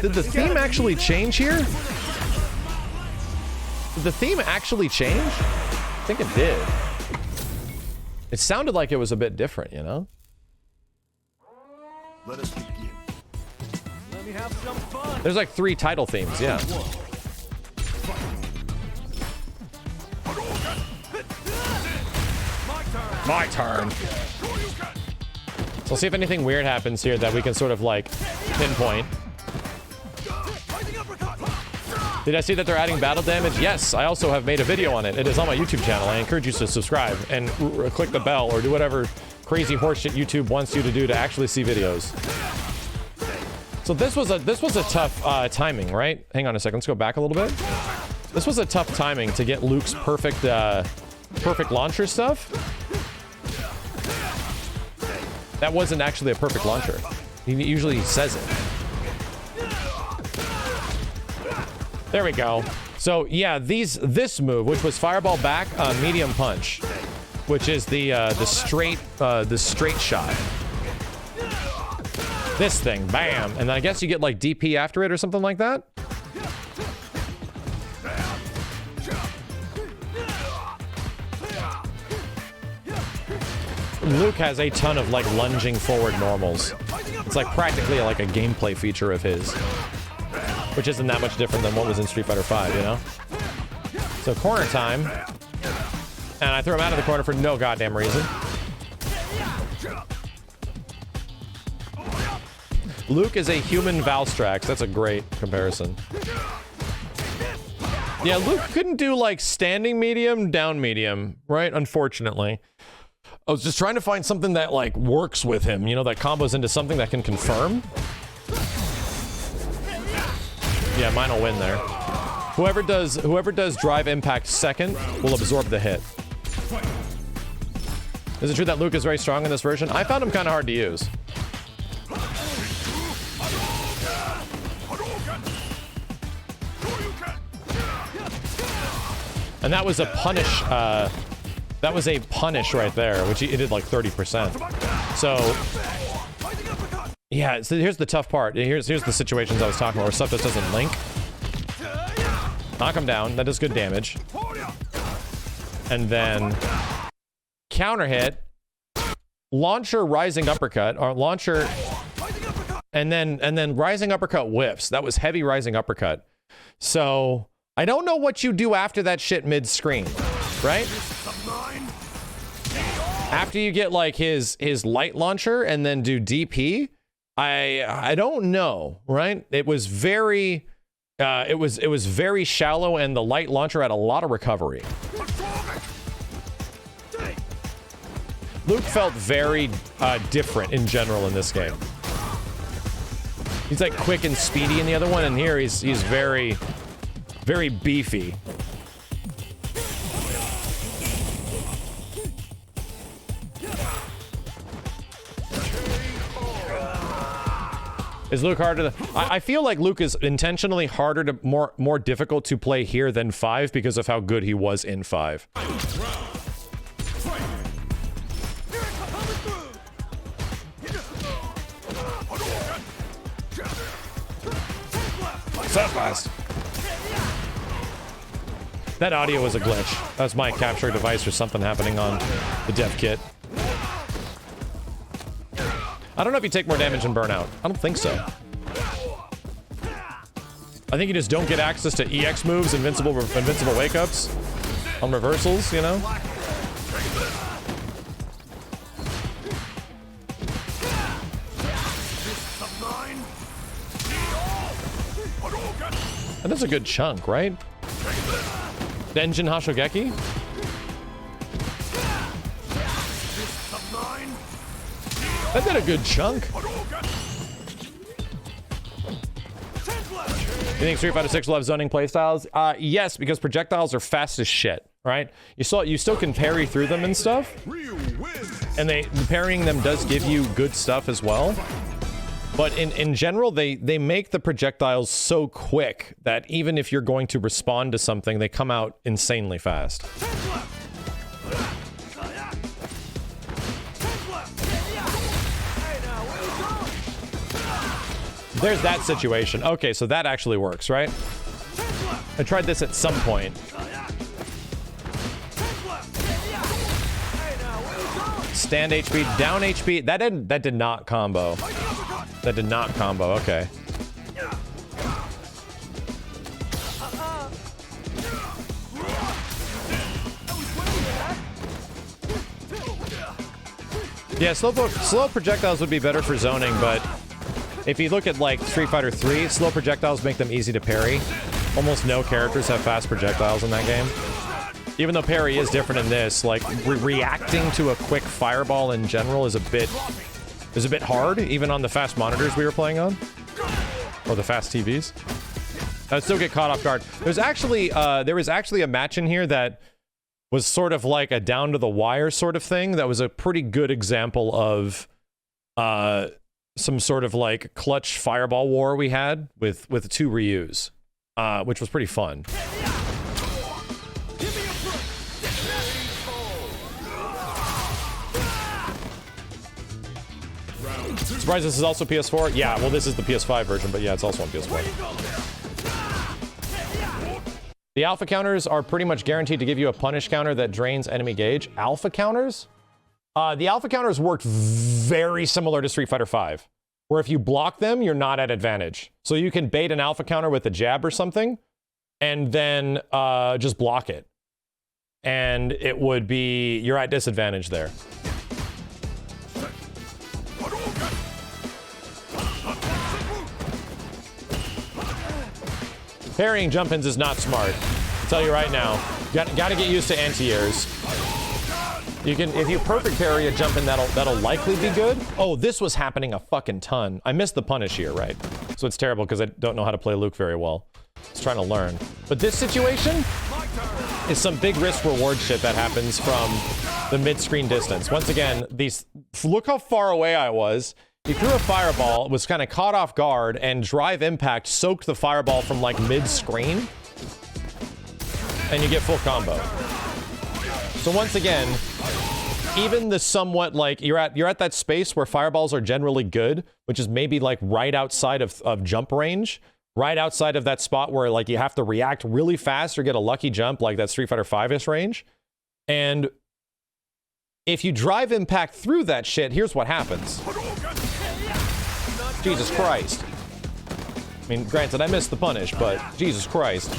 Did the theme actually change here? Did the theme actually change? I think it did. It sounded like it was a bit different, you know? Let us begin. Let me have some fun. There's like 3 title themes, yeah. My turn. So we'll see if anything weird happens here that we can sort of like pinpoint. Did I see that they're adding battle damage? Yes, I also have made a video on it. It is on my YouTube channel. I encourage you to subscribe and click the bell or do whatever crazy horseshit YouTube wants you to do to actually see videos. So this was a tough timing, right? Hang on a second. Let's go back a little bit. This was a tough timing to get Luke's perfect launcher stuff. That wasn't actually a perfect launcher. He usually says it. There we go. So yeah, this move, which was fireball back, medium punch, which is the straight shot. This thing, bam, and then I guess you get like DP after it or something like that. Luke has a ton of like lunging forward normals. It's like practically like a gameplay feature of his, which isn't that much different than what was in Street Fighter V, you know? So corner time, and I threw him out of the corner for no goddamn reason. Luke is a human Valstrax. That's a great comparison. Yeah, Luke couldn't do like standing medium, down medium, right? Unfortunately. I was just trying to find something that like works with him, you know, that combos into something that can confirm. Yeah, mine will win there. Whoever does drive impact second will absorb the hit. Is it true that Luke is very strong in this version? I found him kind of hard to use. And that was a punish, that was a punish right there, which he did like 30%. So, yeah, so here's the tough part. Here's the situations I was talking about where stuff just doesn't link. Knock him down, that does good damage. And then counter hit, launcher rising uppercut, or launcher, and then rising uppercut whips. That was heavy rising uppercut. So I don't know what you do after that shit mid-screen, right? After you get like his light launcher and then do DP, I don't know, right? It was very it was very shallow, and the light launcher had a lot of recovery. Luke felt very different in general in this game. He's like quick and speedy in the other one, and here he's very beefy. Is Luke harder to... I feel like Luke is intentionally harder to... more difficult to play here than 5 because of how good he was in 5. Blast. That audio was a glitch. That's my capture device or something happening on the dev kit. I don't know if you take more damage in Burnout. I don't think so. I think you just don't get access to EX moves, invincible wake-ups on reversals, you know? And that's a good chunk, right? Denjin Hashogeki? That did a good chunk. You think Street Fighter 6 will have zoning playstyles? Yes, because projectiles are fast as shit, right? You still can parry through them and stuff. And parrying them does give you good stuff as well. But in general, they make the projectiles so quick that even if you're going to respond to something, they come out insanely fast. There's that situation. Okay, so that actually works, right? I tried this at some point. Stand HP, down HP. That did not combo. That did not combo. Okay. Yeah, slow projectiles would be better for zoning, but if you look at like Street Fighter 3, slow projectiles make them easy to parry. Almost no characters have fast projectiles in that game. Even though parry is different in this, like reacting to a quick fireball in general is a bit hard, even on the fast monitors we were playing on, or the fast TVs. I'd still get caught off guard. There was actually a match in here that was sort of like a down to the wire sort of thing. That was a pretty good example of some sort of like clutch fireball war we had with 2 Ryus, which was pretty fun. Surprised this is also PS4? Yeah, well, this is the PS5 version, but yeah, it's also on PS4. The alpha counters are pretty much guaranteed to give you a punish counter that drains enemy gauge. Alpha counters? The alpha counters worked very similar to Street Fighter V, where if you block them, you're not at advantage. So you can bait an alpha counter with a jab or something, and then just block it. And it would be, you're at disadvantage there. Parrying jump-ins is not smart. I'll tell you right now. Gotta get used to anti-airs. You can, if you perfect parry a jump-in, that'll likely be good. Oh, this was happening a fucking ton. I missed the punish here, right? So it's terrible because I don't know how to play Luke very well. I was trying to learn. But this situation is some big risk-reward shit that happens from the mid-screen distance. Once again, look how far away I was. He threw a fireball, was kind of caught off guard, and drive impact soaked the fireball from like mid-screen, and you get full combo. So once again, even the somewhat like you're at that space where fireballs are generally good, which is maybe like right outside of jump range, right outside of that spot where like you have to react really fast or get a lucky jump like that Street Fighter V-ish range. And if you drive impact through that shit, here's what happens. Jesus Christ. I mean, granted, I missed the punish, but Jesus Christ.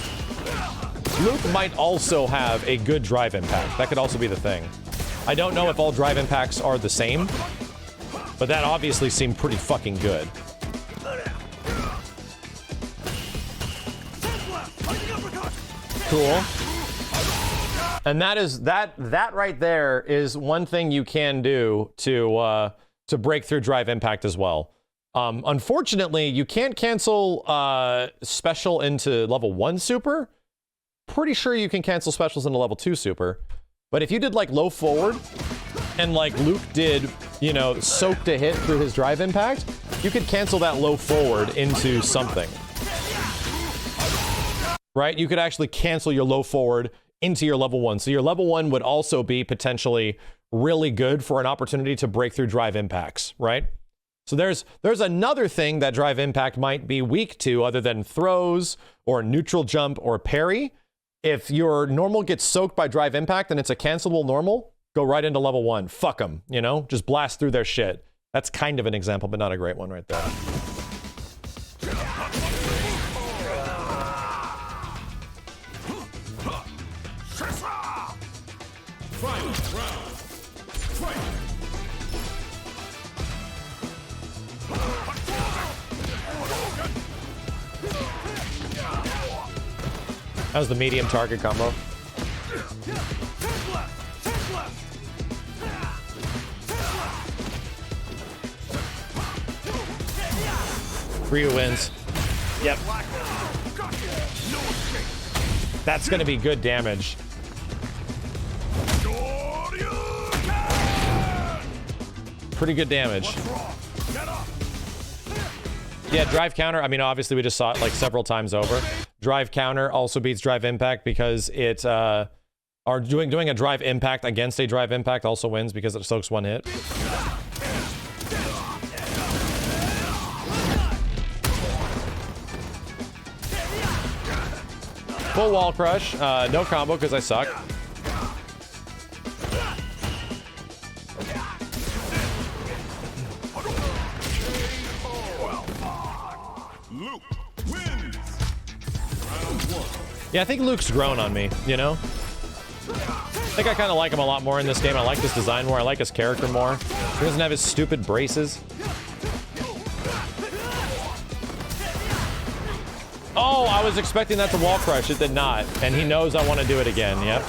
Luke might also have a good drive impact. That could also be the thing. I don't know if all drive impacts are the same, but that obviously seemed pretty fucking good. Cool. And that right there is one thing you can do to break through drive impact as well. Unfortunately, you can't cancel special into level 1 super. Pretty sure you can cancel specials into level 2 super. But if you did like low forward and like Luke did, you know, soak to hit through his drive impact, you could cancel that low forward into something. Right? You could actually cancel your low forward into your level 1. So your level 1 would also be potentially really good for an opportunity to break through drive impacts, right? So there's another thing that drive impact might be weak to other than throws or neutral jump or parry. If your normal gets soaked by drive impact and it's a cancelable normal, go right into level 1. Fuck them, you know? Just blast through their shit. That's kind of an example, but not a great one right there. That was the medium target combo. Ryu wins. Yep. That's gonna be good damage. Pretty good damage. Yeah, drive counter. I mean, obviously we just saw it like several times over. Drive counter also beats drive impact because it, or doing a drive impact against a drive impact also wins because it soaks one hit. Full wall crush. No combo because I suck. Luke wins. Round 1. Yeah, I think Luke's grown on me, you know? I think I kind of like him a lot more in this game. I like his design more. I like his character more. He doesn't have his stupid braces. Oh, I was expecting that to wall crush. It did not. And he knows I want to do it again. Yep.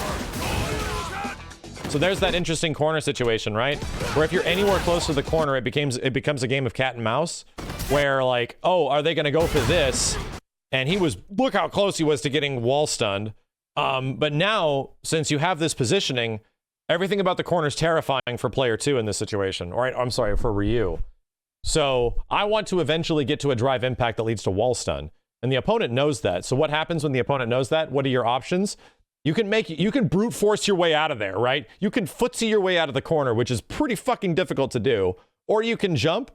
So there's that interesting corner situation, right? Where if you're anywhere close to the corner, it becomes a game of cat and mouse. Where like, oh, are they going to go for this? And he was, look how close he was to getting wall stunned. But now, since you have this positioning, everything about the corner is terrifying for player 2 in this situation. Or I'm sorry, for Ryu. So I want to eventually get to a drive impact that leads to wall stun. And the opponent knows that. So what happens when the opponent knows that? What are your options? You can brute force your way out of there, right? You can footsie your way out of the corner, which is pretty fucking difficult to do. Or you can jump.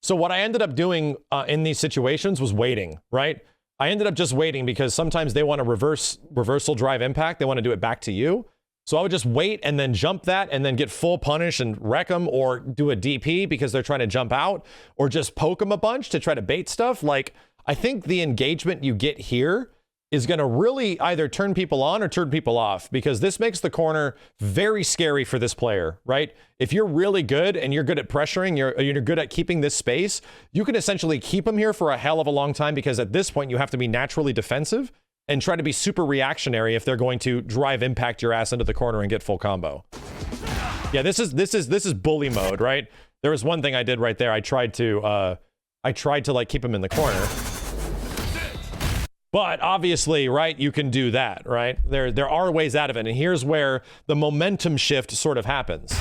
So what I ended up doing in these situations was waiting, right? I ended up just waiting because sometimes they want a reversal drive impact. They want to do it back to you. So I would just wait and then jump that and then get full punish and wreck them, or do a DP because they're trying to jump out, or just poke them a bunch to try to bait stuff. Like, I think the engagement you get here is going to really either turn people on or turn people off, because this makes the corner very scary for this player, right? If you're really good and you're good at pressuring, you're good at keeping this space, you can essentially keep them here for a hell of a long time, because at this point you have to be naturally defensive and try to be super reactionary if they're going to drive impact your ass into the corner and get full combo. Yeah, this is bully mode, right? There was one thing I did right there. I tried to like keep him in the corner. But obviously, right, you can do that, right? There are ways out of it, and here's where the momentum shift sort of happens.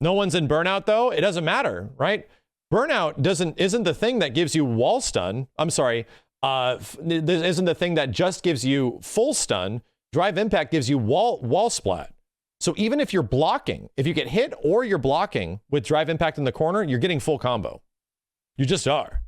No one's in Burnout, though. It doesn't matter, right? Burnout isn't the thing that gives you wall stun. I'm sorry, isn't the thing that just gives you full stun. Drive impact gives you wall splat. So even if you're blocking, if you get hit or you're blocking with drive impact in the corner, you're getting full combo. You just are.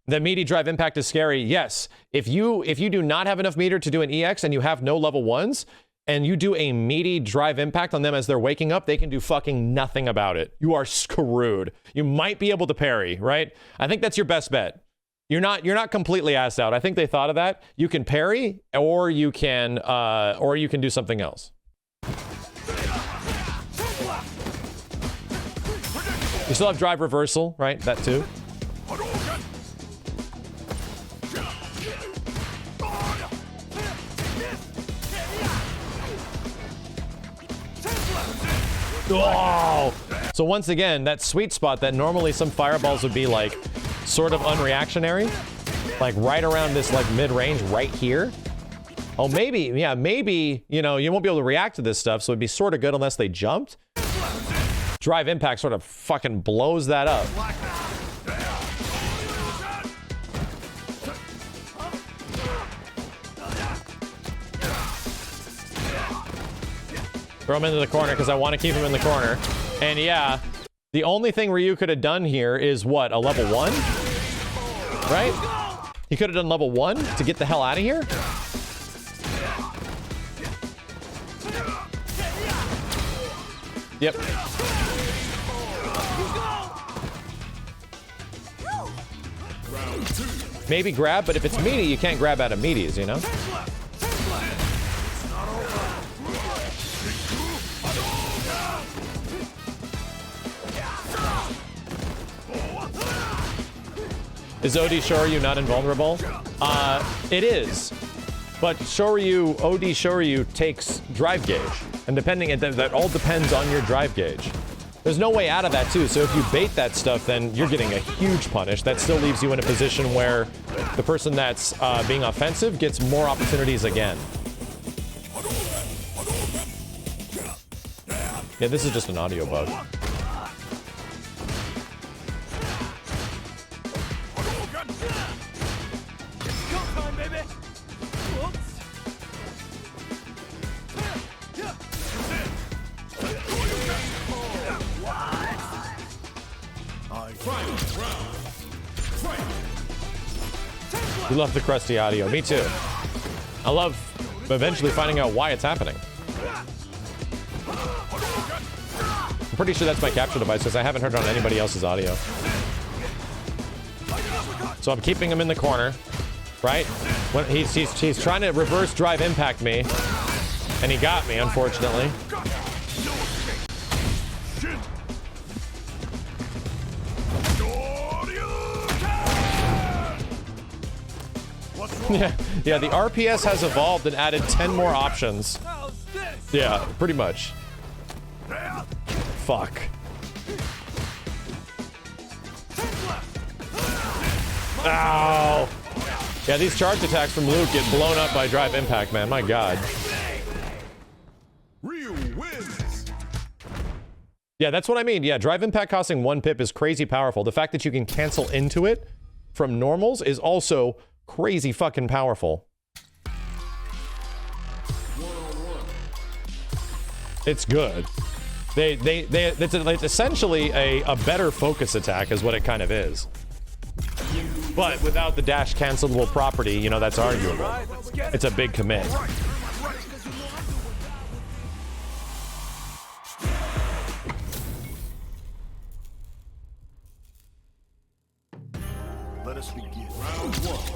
The meaty drive impact is scary. Yes. If you do not have enough meter to do an EX and you have no level 1s, and you do a meaty drive impact on them as they're waking up, they can do fucking nothing about it. You are screwed. You might be able to parry, right? I think that's your best bet. You're not completely assed out. I think they thought of that. You can parry, or you can do something else. You still have drive reversal, right? That too. Oh! So once again, that sweet spot that normally some fireballs would be like sort of unreactionary, like right around this like mid-range right here. Oh, maybe, yeah, maybe, you know, you won't be able to react to this stuff, so it'd be sort of good unless they jumped. Drive impact sort of fucking blows that up. Throw him into the corner because I want to keep him in the corner. And yeah, the only thing Ryu could have done here is what, a level 1? Right? He could have done level 1 to get the hell out of here. Yep. Maybe grab, but if it's meaty, you can't grab out of meaties, you know? Is OD Shoryu not invulnerable? It is. But Shoryu, OD Shoryu takes drive gauge. And depending, that all depends on your drive gauge. There's no way out of that too, so if you bait that stuff, then you're getting a huge punish. That still leaves you in a position where the person that's being offensive gets more opportunities again. Yeah, this is just an audio bug. Go time, baby. Whoops. You love the crusty audio. Me too. I love eventually finding out why it's happening. I'm pretty sure that's my capture device because I haven't heard it on anybody else's audio. So I'm keeping him in the corner, right? When he's trying to reverse drive impact me, and he got me, unfortunately. Yeah, the RPS has evolved and added 10 more options. How's this? Yeah, pretty much. Fuck. Ow! Yeah, these charge attacks from Luke get blown up by drive impact, man. My god. Ryu wins. Yeah, that's what I mean. Yeah, drive impact costing 1 pip is crazy powerful. The fact that you can cancel into it from normals is also crazy fucking powerful. It's good. It's essentially a better focus attack is what it kind of is. But without the dash cancelable property, you know, that's arguable. It's a big commit. Let us begin. Round 1.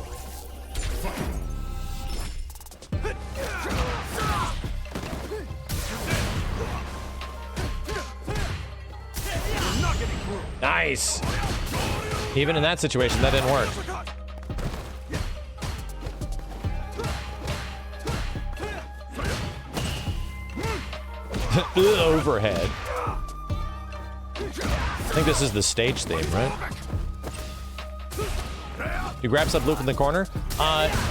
Nice. Even in that situation, that didn't work. Overhead. I think this is the stage theme, right? He grabs up Luke in the corner.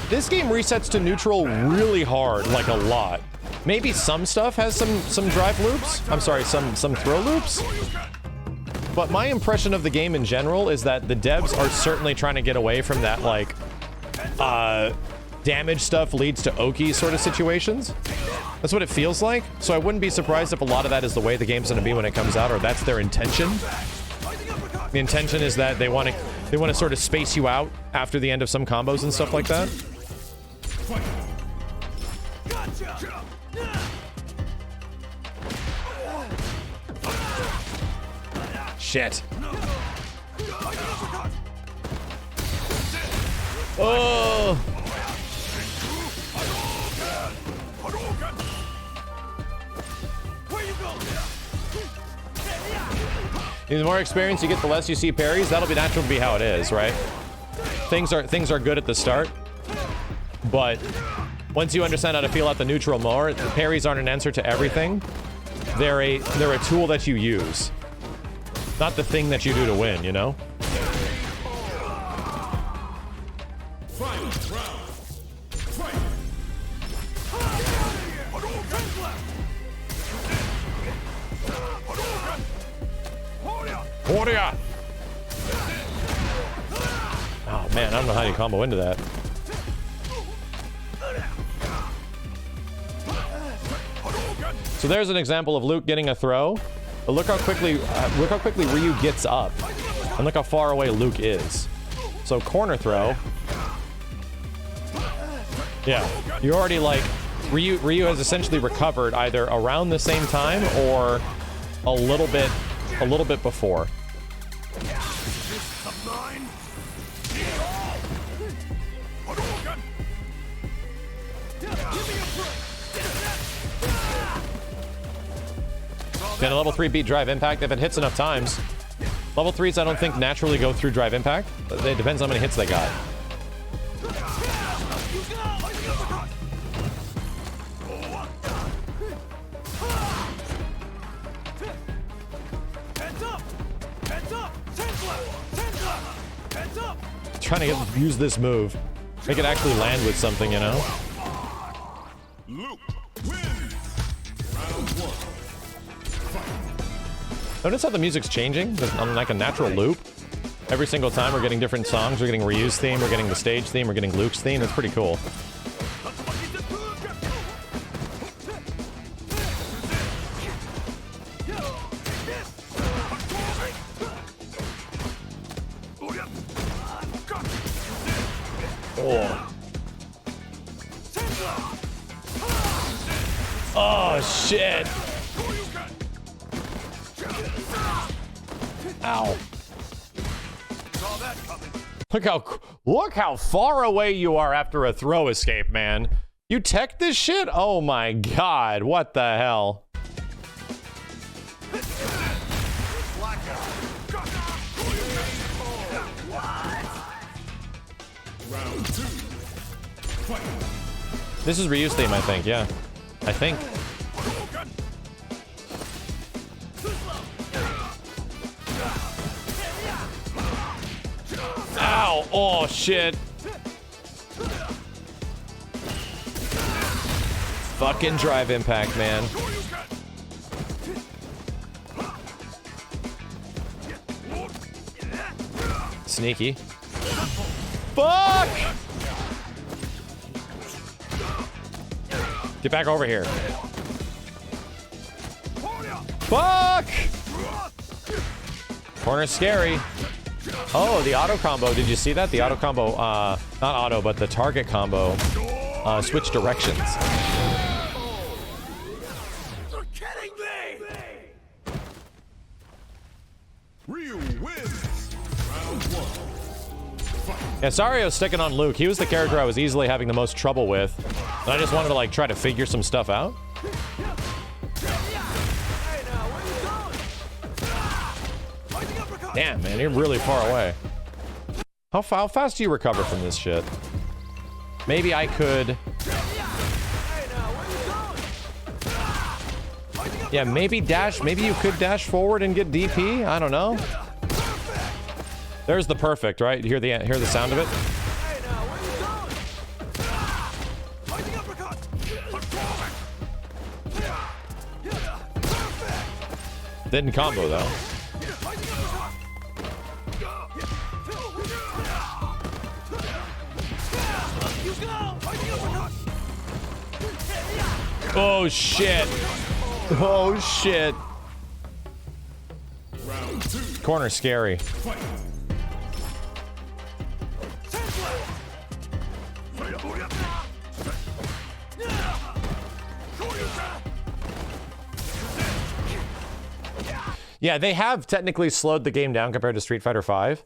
This game resets to neutral really hard, like a lot. Maybe some stuff has some drive loops. I'm sorry, some throw loops. But my impression of the game in general is that the devs are certainly trying to get away from that, like, damage stuff leads to Oki sort of situations. That's what it feels like. So I wouldn't be surprised if a lot of that is the way the game's gonna be when it comes out, or that's their intention. The intention is that they want to sort of space you out after the end of some combos and stuff like that. Shit. Oh. The more experience you get, the less you see parries. That'll be natural to be how it is, right? Things are good at the start, but once you understand how to feel out the neutral more, the parries aren't an answer to everything. They're a tool that you use, not the thing that you do to win, you know? Warrior! Oh man, I don't know how you combo into that. So there's an example of Luke getting a throw, but look how quickly Ryu gets up, and look how far away Luke is. So corner throw. Yeah, you already like Ryu has essentially recovered either around the same time or a little bit before. Can a level 3 beat drive impact if it hits enough times? Level 3s I don't think naturally go through drive impact. It depends on how many hits they got. Trying to use this move. Make it actually land with something, you know? Luke wins. Round 1. Fight. Notice how the music's changing on like a natural loop? Every single time we're getting different songs. We're getting Ryu's theme, we're getting the stage theme, we're getting Luke's theme. It's pretty cool. Oh. Oh, shit. Ow. Look how far away you are after a throw escape, man. You tech this shit? Oh my god, what the hell? This is Ryu's theme, I think, yeah. I think. Ow! Oh, shit. Fucking drive impact, man. Sneaky. Fuck! Get back over here. Fuck! Corner's scary. Oh, the auto combo. Did you see that? The auto combo, not auto, but the target combo, switch directions. You're kidding me! Ryu wins. Round 1. Yeah, sorry I was sticking on Luke. He was the character I was easily having the most trouble with. And I just wanted to, like, try to figure some stuff out. Damn, man, you're really far away. How fast do you recover from this shit? Maybe I could... Yeah, maybe dash. Maybe you could dash forward and get DP. I don't know. There's the perfect, right? Hear the sound of it? Didn't combo though. Oh shit. Oh shit. Corner scary. Yeah, they have technically slowed the game down compared to Street Fighter V,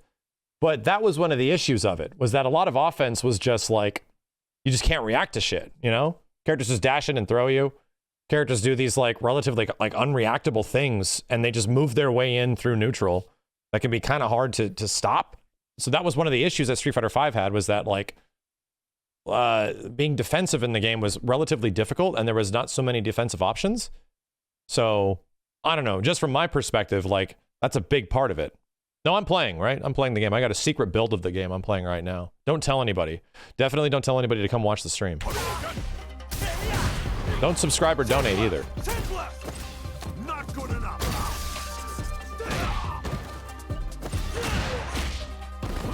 but that was one of the issues of it, was that a lot of offense was just like, you just can't react to shit, you know? Characters just dash in and throw you. Characters do these like relatively like unreactable things, and they just move their way in through neutral. That can be kind of hard to stop. So that was one of the issues that Street Fighter V had, was that like being defensive in the game was relatively difficult, and there was not so many defensive options. So I don't know, just from my perspective, like that's a big part of it. No, I'm playing, right? I'm playing the game. I got a secret build of the game I'm playing right now. Don't tell anybody. Definitely don't tell anybody to come watch the stream. Don't subscribe or donate either. Not good enough.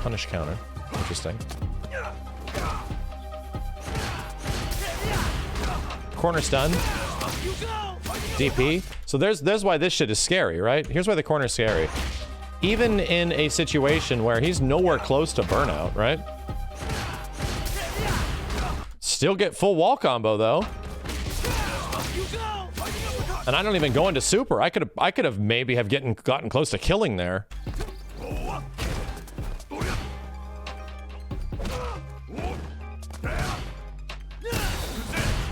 Punish counter. Interesting. Corner stun. DP. So there's why this shit is scary, right? Here's why the corner's scary. Even in a situation where he's nowhere close to burnout, right? Still get full wall combo though. And I don't even go into super. I could have maybe have gotten close to killing there.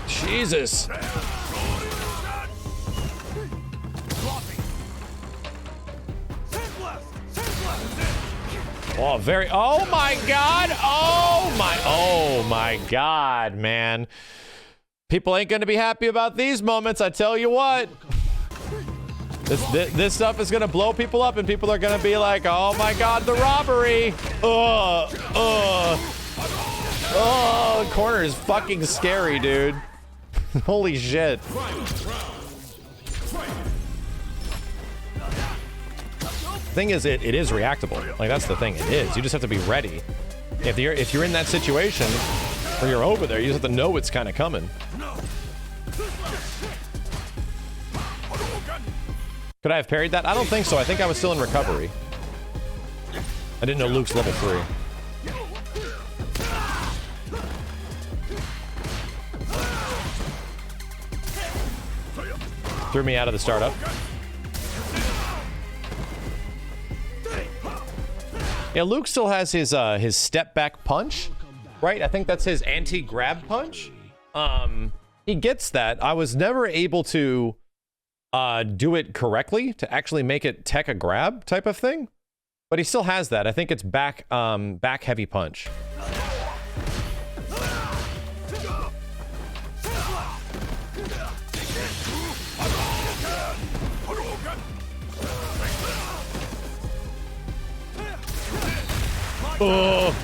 Jesus. Oh, very. Oh my God. Oh my God, man. People ain't gonna be happy about these moments, I tell you what. This stuff is gonna blow people up, and people are gonna be like, oh my God, the robbery. Corner is fucking scary, dude. Holy shit. thing is, it is reactable. Like, that's the thing. It is. You just have to be ready. If you're in that situation where you're over there, you just have to know it's kind of coming. Could I have parried that? I don't think so. I think I was still in recovery. I didn't know Luke's level 3. Threw me out of the startup. Yeah, Luke still has his step back punch, right? I think that's his anti-grab punch. He gets that. I was never able to do it correctly to actually make it tech a grab type of thing, but he still has that. I think it's back heavy punch. Oh.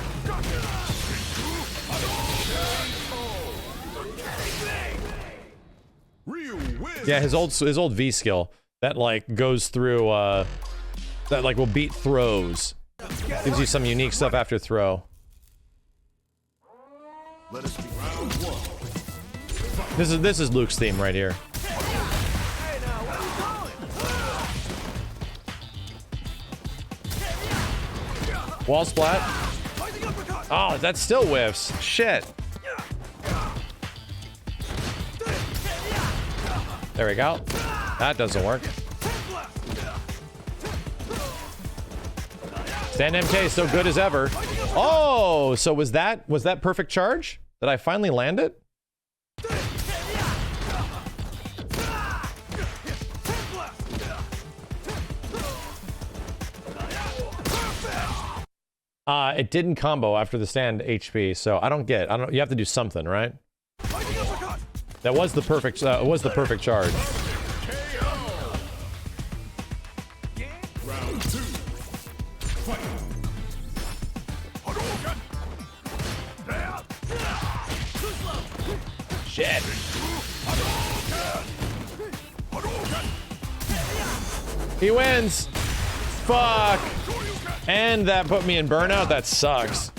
Yeah, his old V skill that like goes through that like will beat throws. Gives you some unique stuff after throw. Let us be round 1. This is Luke's theme right here. Wall splat. Oh, that still whiffs. Shit. There we go. That doesn't work. Stand MK still good as ever. Oh, so was that perfect charge? Did I finally land it? It didn't combo after the stand HP, so I don't you have to do something, right? That was the perfect charge. Round 2. Fight. Shit. He wins. Fuck. And that put me in burnout. That sucks.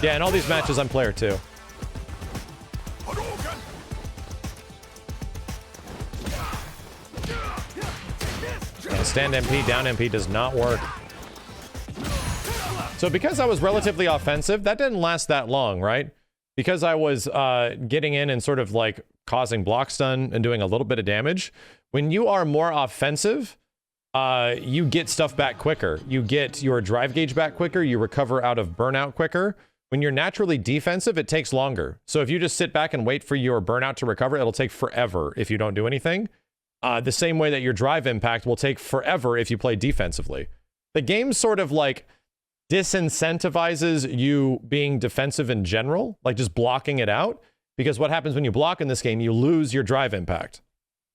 Yeah, in all these matches, I'm player 2. Yeah, stand MP, down MP does not work. So because I was relatively offensive, that didn't last that long, right? Because I was getting in and sort of like causing block stun and doing a little bit of damage. When you are more offensive, you get stuff back quicker. You get your drive gauge back quicker. You recover out of burnout quicker. When you're naturally defensive, it takes longer. So if you just sit back and wait for your burnout to recover, it'll take forever if you don't do anything. The same way that your drive impact will take forever if you play defensively. The game sort of like disincentivizes you being defensive in general, like just blocking it out. Because what happens when you block in this game, you lose your drive impact.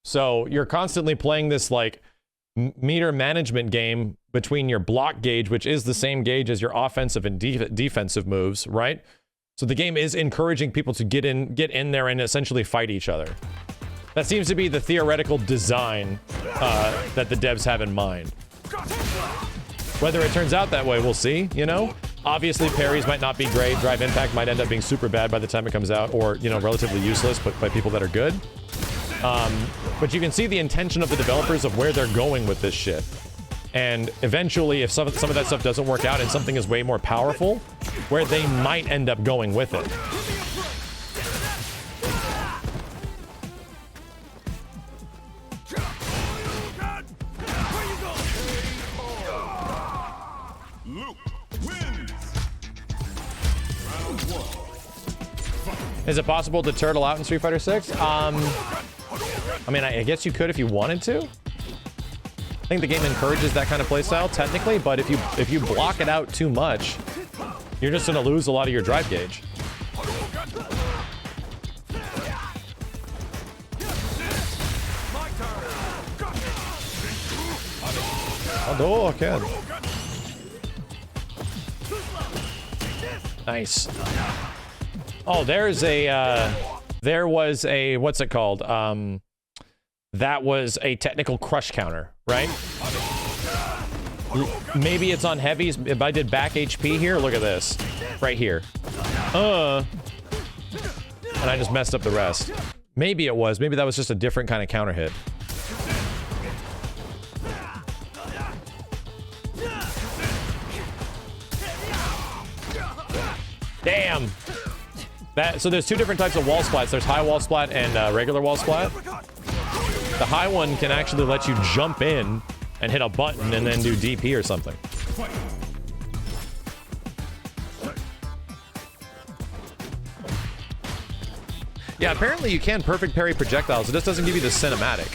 So you're constantly playing this like meter management game between your block gauge, which is the same gauge as your offensive and defensive moves, right? So the game is encouraging people to get in there and essentially fight each other. That seems to be the theoretical design that the devs have in mind. Whether it turns out that way, we'll see, you know? Obviously, parries might not be great. Drive impact might end up being super bad by the time it comes out, or, you know, relatively useless, but by people that are good. But you can see the intention of the developers of where they're going with this shit. And eventually, if some of that stuff doesn't work out and something is way more powerful, where they might end up going with it. Luke wins. Round 1. Is it possible to turtle out in Street Fighter 6? I mean, I guess you could if you wanted to. I think the game encourages that kind of playstyle, technically, but if you block it out too much, you're just gonna lose a lot of your drive gauge. Hadouken! Nice. Oh, there was a, what's it called? that was a technical crush counter, right? Maybe it's on heavies. If I did back HP here, look at this. Right here. And I just messed up the rest. Maybe it was. Maybe that was just a different kind of counter hit. Damn! So there's two different types of wall splats. There's high wall splat and regular wall splat. The high one can actually let you jump in and hit a button and then do DP or something. Yeah, apparently you can perfect parry projectiles. It just doesn't give you the cinematic.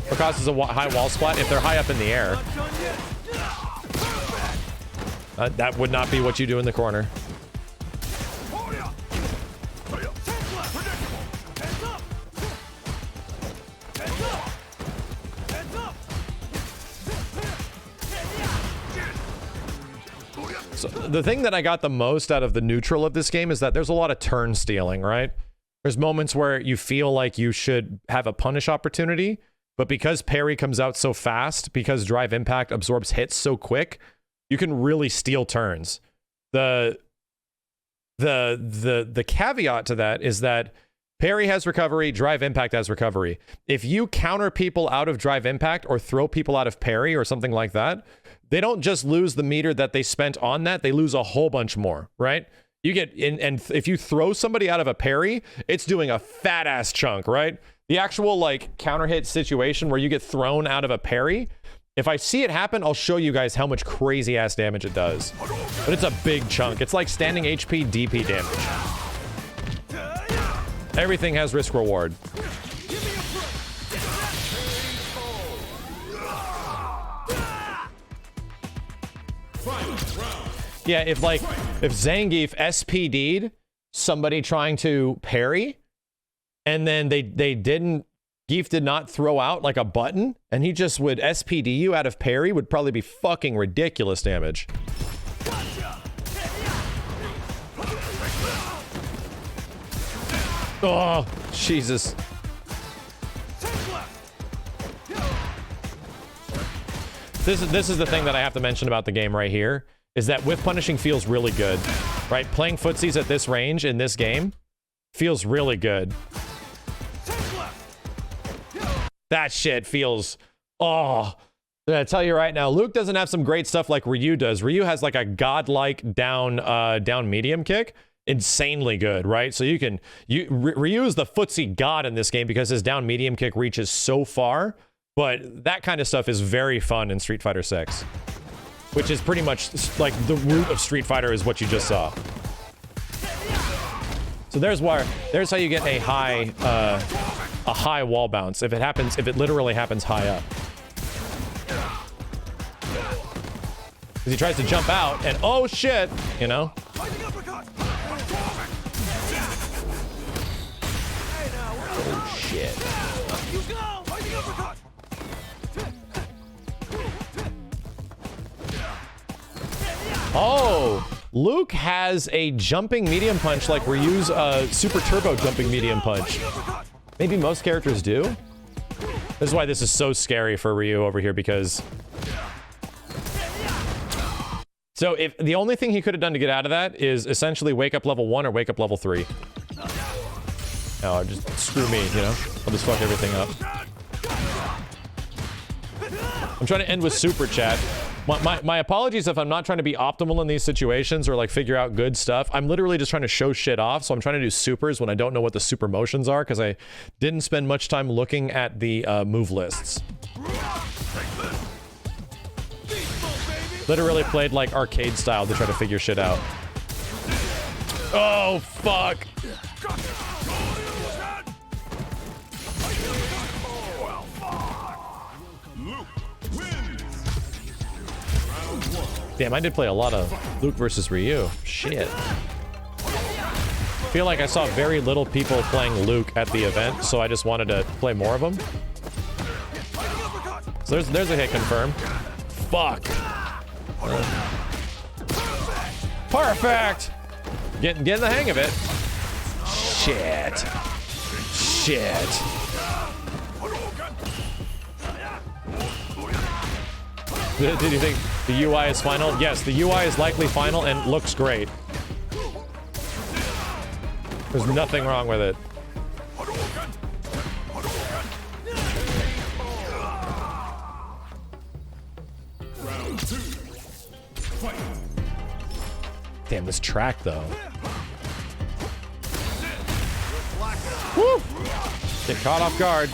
What causes a high wall splat? If they're high up in the air. That would not be what you do in the corner. So the thing that I got the most out of the neutral of this game is that there's a lot of turn stealing, right? There's moments where you feel like you should have a punish opportunity, but because parry comes out so fast, because drive impact absorbs hits so quick, you can really steal turns. The caveat to that is that parry has recovery, drive impact has recovery. If you counter people out of drive impact or throw people out of parry or something like that, they don't just lose the meter that they spent on that, they lose a whole bunch more, right? You get in, and if you throw somebody out of a parry, it's doing a fat ass chunk, right? The actual like counter hit situation where you get thrown out of a parry, if I see it happen, I'll show you guys how much crazy ass damage it does. But it's a big chunk. It's like standing HP DP damage. Everything has risk reward. Yeah, if Zangief SPD'd somebody trying to parry, and then Geef did not throw out like a button, and he just would SPD you out of parry, would probably be fucking ridiculous damage. Oh, Jesus. This is the thing that I have to mention about the game right here, is that whiff punishing feels really good, right? Playing footsies at this range in this game feels really good. That shit feels, oh, I tell you right now, Luke doesn't have some great stuff like Ryu does. Ryu has like a godlike down medium kick. Insanely good, right? So Ryu is the footsie god in this game because his down medium kick reaches so far, but that kind of stuff is very fun in Street Fighter 6, which is pretty much like the root of Street Fighter is what you just saw. So there's how you get a high wall bounce if it literally happens high up. Because he tries to jump out and oh shit, you know? Oh shit. Oh, Luke has a jumping medium punch like Ryu's super turbo jumping medium punch. Maybe most characters do. This is why this is so scary for Ryu over here, because... So if the only thing he could have done to get out of that is essentially wake up level 1 or wake up level 3. Oh, just screw me, you know? I'll just fuck everything up. I'm trying to end with super chat. My apologies if I'm not trying to be optimal in these situations or like figure out good stuff. I'm literally just trying to show shit off, so I'm trying to do supers when I don't know what the super motions are because I didn't spend much time looking at the move lists. Literally played like arcade style to try to figure shit out. Oh, fuck. Damn, I did play a lot of Luke versus Ryu. Shit. I feel like I saw very little people playing Luke at the event, so I just wanted to play more of them. So there's a hit confirmed. Fuck. Perfect. Getting the hang of it. Shit. shit. Did you think the UI is final? Yes, the UI is likely final and looks great. There's nothing wrong with it. Round 2. Fight. Damn, this track though. Woo! Get caught off guard.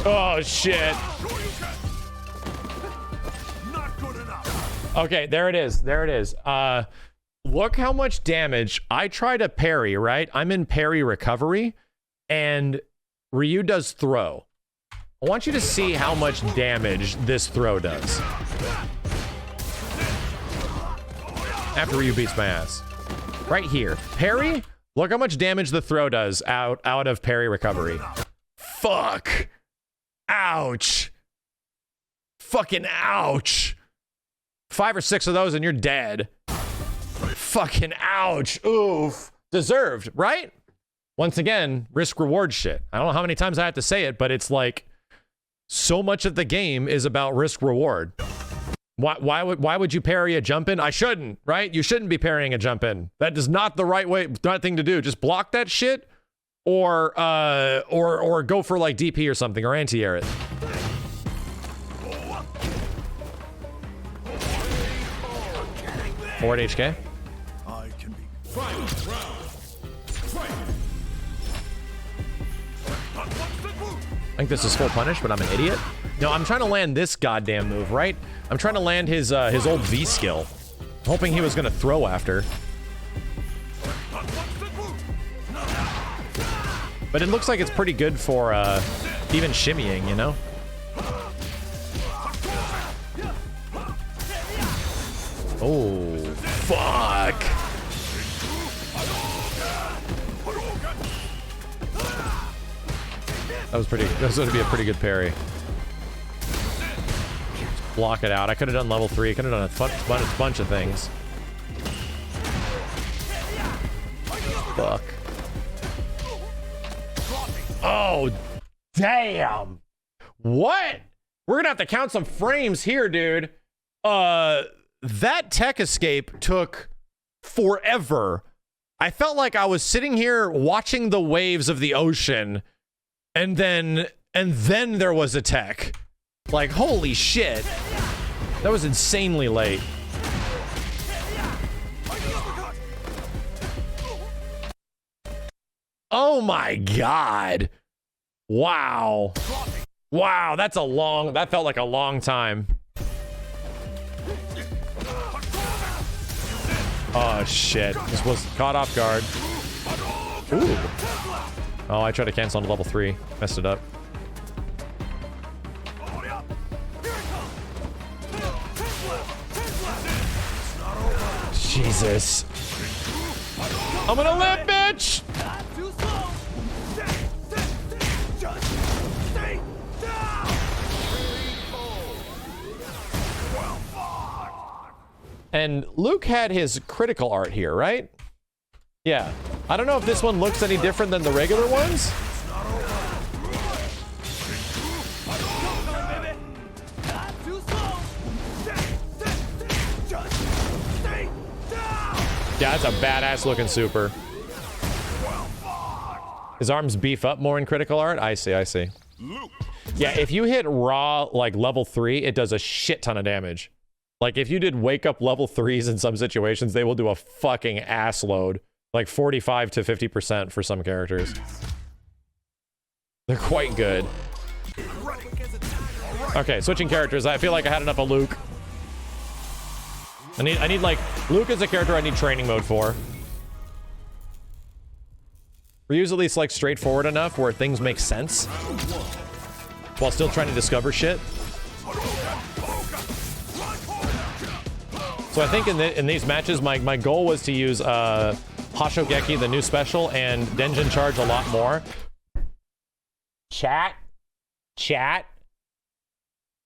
Oh shit. Not good enough. Okay, there it is. There it is. Look how much damage. I try to parry, right? I'm in parry recovery, and Ryu does throw. I want you to see how much damage this throw does. After Ryu beats my ass. Right here. Parry, look how much damage the throw does out of parry recovery. Fuck. Ouch. Fucking ouch. 5 or 6 of those and you're dead. Fucking ouch. Oof. Deserved, right? Once again, risk reward shit. I don't know how many times I have to say it, but it's like so much of the game is about risk reward. Why would you parry a jump in? I shouldn't, right? You shouldn't be parrying a jump in. That is not the right thing to do. Just block that shit or go for like DP or something or anti-air it. Forward HK. I can be. Final round. Fight. I think this is full punish, but I'm an idiot. No, I'm trying to land this goddamn move, right? I'm trying to land his old V skill. Hoping he was gonna throw after. But it looks like it's pretty good for even shimmying, you know? Oh, fuck. That was gonna be a pretty good parry. Just block it out. I could have done level 3. Could have done a bunch of things. Fuck. Oh, damn. What? We're gonna have to count some frames here, dude. That tech escape took forever. I felt like I was sitting here watching the waves of the ocean, and then there was a tech. Like, holy shit. That was insanely late. Oh my god. Wow. Wow, that felt like a long time. Oh shit. This was caught off guard. Ooh. Oh, I tried to cancel on level 3. Messed it up. Jesus. I'm gonna live, bitch! And Luke had his critical art here, right? Yeah. I don't know if this one looks any different than the regular ones. Yeah, that's a badass looking super. His arms beef up more in critical art? I see, I see. Yeah, if you hit raw, like, level 3, it does a shit ton of damage. Like, if you did wake up level 3s in some situations, they will do a fucking ass load. Like 45 to 50% for some characters. They're quite good. Okay, switching characters. I feel like I had enough of Luke. I need like, Luke is a character I need training mode for. Ryu's at least like straightforward enough where things make sense. While still trying to discover shit. So I think in these matches, my goal was to use Hashogeki, the new special, and Denjin Charge a lot more. Chat.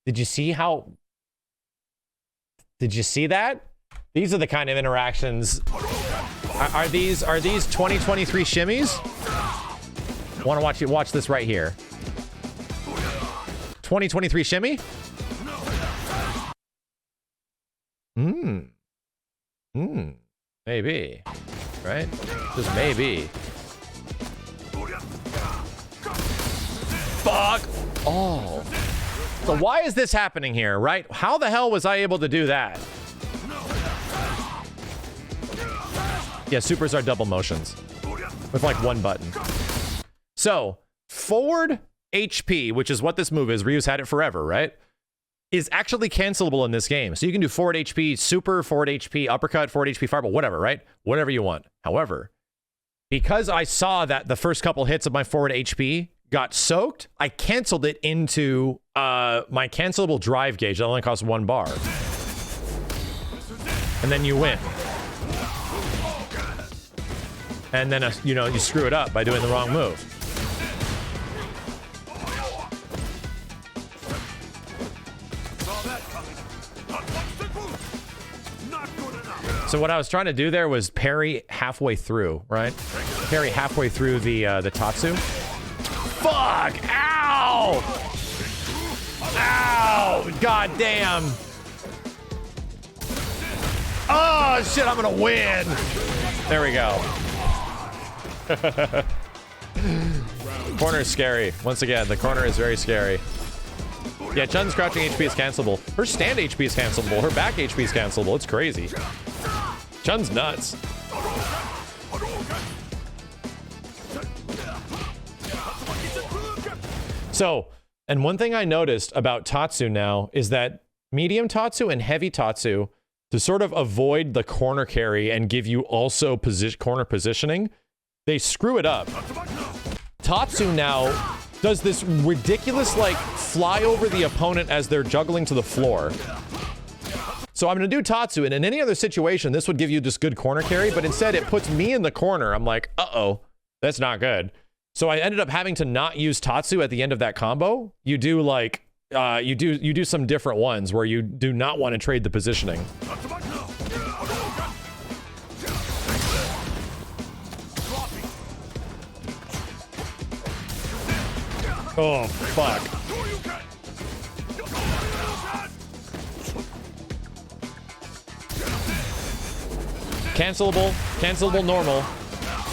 Did you see how... Did you see that? These are the kind of interactions. Are these 2023 shimmies? Want to watch this right here. 2023 shimmy? Maybe. Right? Just maybe. Fuck! Oh. So why is this happening here, right? How the hell was I able to do that? Yeah, supers are double motions. With like one button. So, forward HP, which is what this move is, Ryu's had it forever, right? Is actually cancelable in this game. So you can do forward HP, super, forward HP, uppercut, forward HP, fireball, whatever, right? Whatever you want. However, because I saw that the first couple hits of my forward HP got soaked, I canceled it into my cancelable drive gauge that only costs 1 bar. And then you win. And then, you know, you screw it up by doing the wrong move. So what I was trying to do there was parry halfway through, right? Parry halfway through the Tatsu. Fuck! Ow! Ow! God damn! Oh shit! I'm gonna win. There we go. Corner is scary. Once again, the corner is very scary. Yeah, Chun's crouching HP is cancelable. Her stand HP is cancelable. Her back HP is cancelable. It's crazy. Chun's nuts. So, and one thing I noticed about Tatsu now is that medium Tatsu and heavy Tatsu, to sort of avoid the corner carry and give you also corner positioning, they screw it up. Tatsu now does this ridiculous, like, fly over the opponent as they're juggling to the floor. So I'm going to do Tatsu, and in any other situation, this would give you just good corner carry, but instead it puts me in the corner. I'm like, uh-oh, that's not good. So I ended up having to not use Tatsu at the end of that combo. You do, like, you do some different ones where you do not want to trade the positioning. Oh, fuck. Cancelable normal.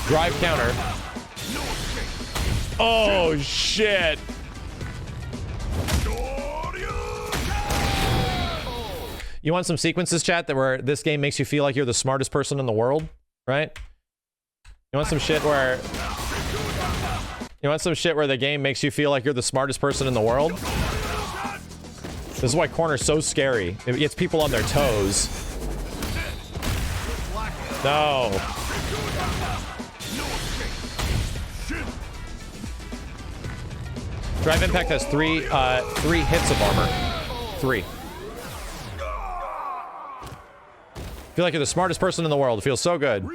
Drive counter. Oh, shit. You want some sequences, chat, that where this game makes you feel like you're the smartest person in the world, right? You want some shit where... You want some shit where the game makes you feel like you're the smartest person in the world? This is why corner's so scary. It gets people on their toes. No. Drive Impact has three hits of armor. 3. Feel like you're the smartest person in the world. It feels so good.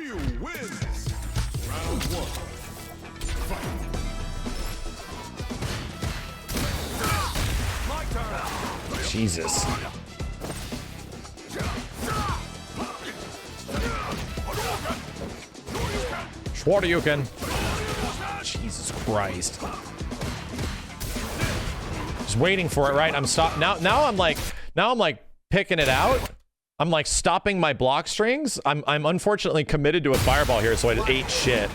Jesus. Schwartyuken. Jesus Christ. Just waiting for it, right? I'm now I'm like picking it out. I'm like stopping my block strings. I'm unfortunately committed to a fireball here, so I ate shit.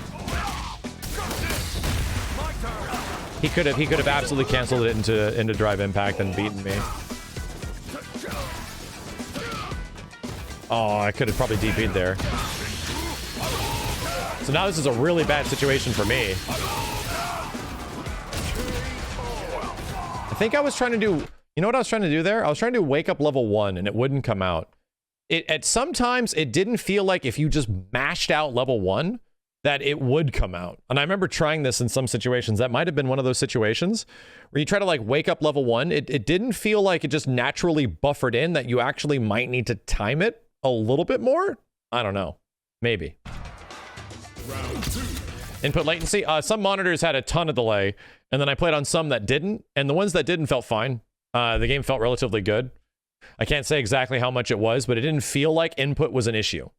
He could have absolutely canceled it into drive impact and beaten me. Oh, I could have probably DP'd there. So now this is a really bad situation for me. I think I was trying to do... You know what I was trying to do there? I was trying to wake up level 1 and it wouldn't come out. Sometimes it didn't feel like if you just mashed out level 1 that it would come out. And I remember trying this in some situations. That might have been one of those situations where you try to like wake up level 1. It didn't feel like it just naturally buffered in, that you actually might need to time it a little bit more. I don't know. Maybe. Input latency. Some monitors had a ton of delay, and then I played on some that didn't, and the ones that didn't felt fine. The game felt relatively good. I can't say exactly how much it was, but it didn't feel like input was an issue.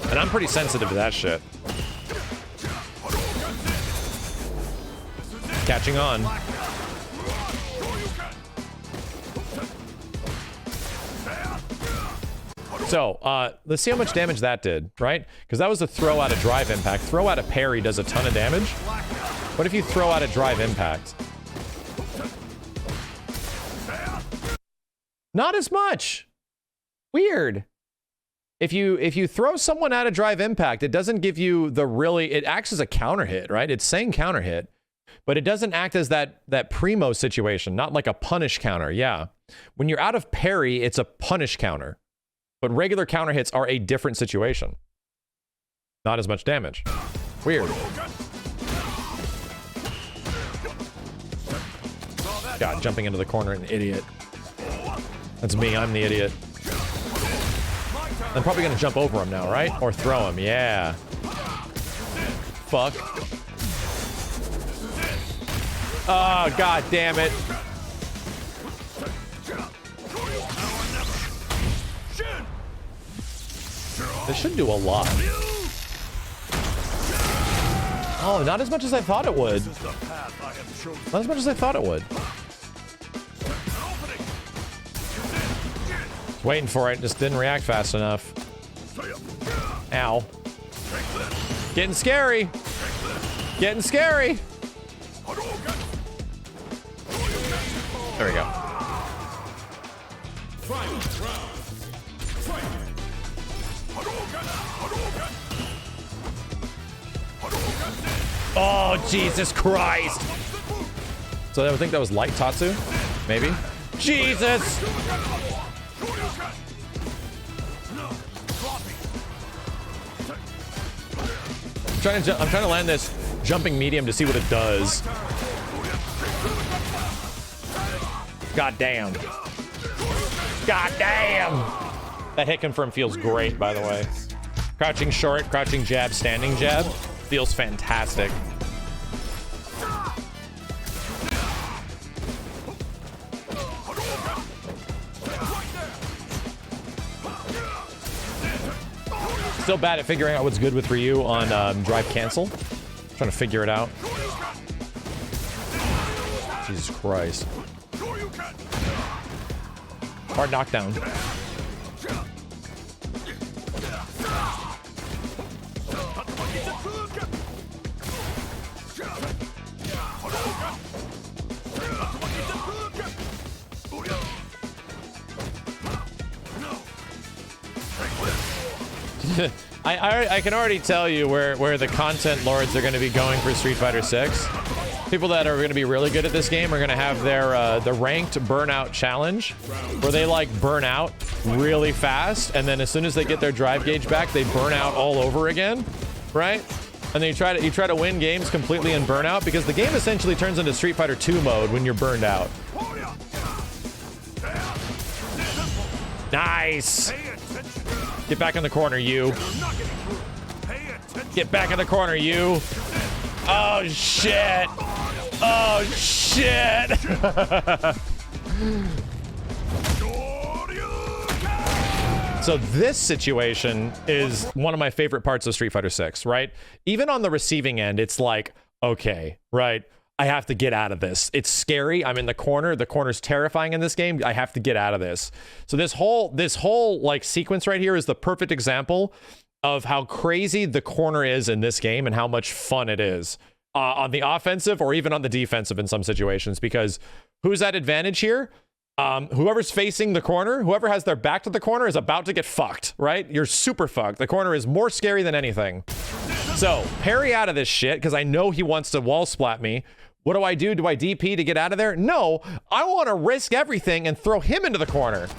And I'm pretty sensitive to that shit. Catching on. So, let's see how much damage that did, right? Because that was a throw out of drive impact. Throw out of parry does a ton of damage. What if you throw out a drive impact? Not as much. Weird. If you throw someone out of drive impact, it doesn't give you the really, it acts as a counter hit, right? It's saying counter hit, but it doesn't act as that primo situation, not like a punish counter. Yeah. When you're out of parry, it's a punish counter. But regular counter hits are a different situation. Not as much damage. Weird. God, jumping into the corner, an idiot. That's me, I'm the idiot. I'm probably gonna jump over him now, right? Or throw him, yeah. Fuck. Oh, god damn it. This should do a lot. Oh, not as much as I thought it would. Not as much as I thought it would. Waiting for it, just didn't react fast enough. Ow. Getting scary. Getting scary. There we go. Oh, Jesus Christ. So I think that was light Tatsu? Maybe? Jesus! I'm trying to land this jumping medium to see what it does. God damn. God damn! That hit confirm feels great, by the way. Crouching short, crouching jab, standing jab. Feels fantastic. Still bad at figuring out what's good with Ryu on drive cancel. Trying to figure it out. Jesus Christ. Hard knockdown. I can already tell you where the content lords are going to be going for Street Fighter 6. People that are going to be really good at this game are going to have their the ranked Burnout challenge, where they like burn out really fast, and then as soon as they get their drive gauge back, they burn out all over again, right? And then you try to win games completely in Burnout, because the game essentially turns into Street Fighter 2 mode when you're burned out. Nice. Get back in the corner, you. Get back in the corner, you. Oh, shit. Oh, shit. So this situation is one of my favorite parts of Street Fighter 6, right? Even on the receiving end, it's like, okay, right? I have to get out of this. It's scary. I'm in the corner. The corner's terrifying in this game. I have to get out of this. So this whole like sequence right here is the perfect example of how crazy the corner is in this game and how much fun it is on the offensive or even on the defensive in some situations, because who's at advantage here? Whoever's facing the corner, whoever has their back to the corner is about to get fucked, right? You're super fucked. The corner is more scary than anything. So parry out of this shit, because I know he wants to wall splat me. What do I do? Do I DP to get out of there? No, I want to risk everything and throw him into the corner.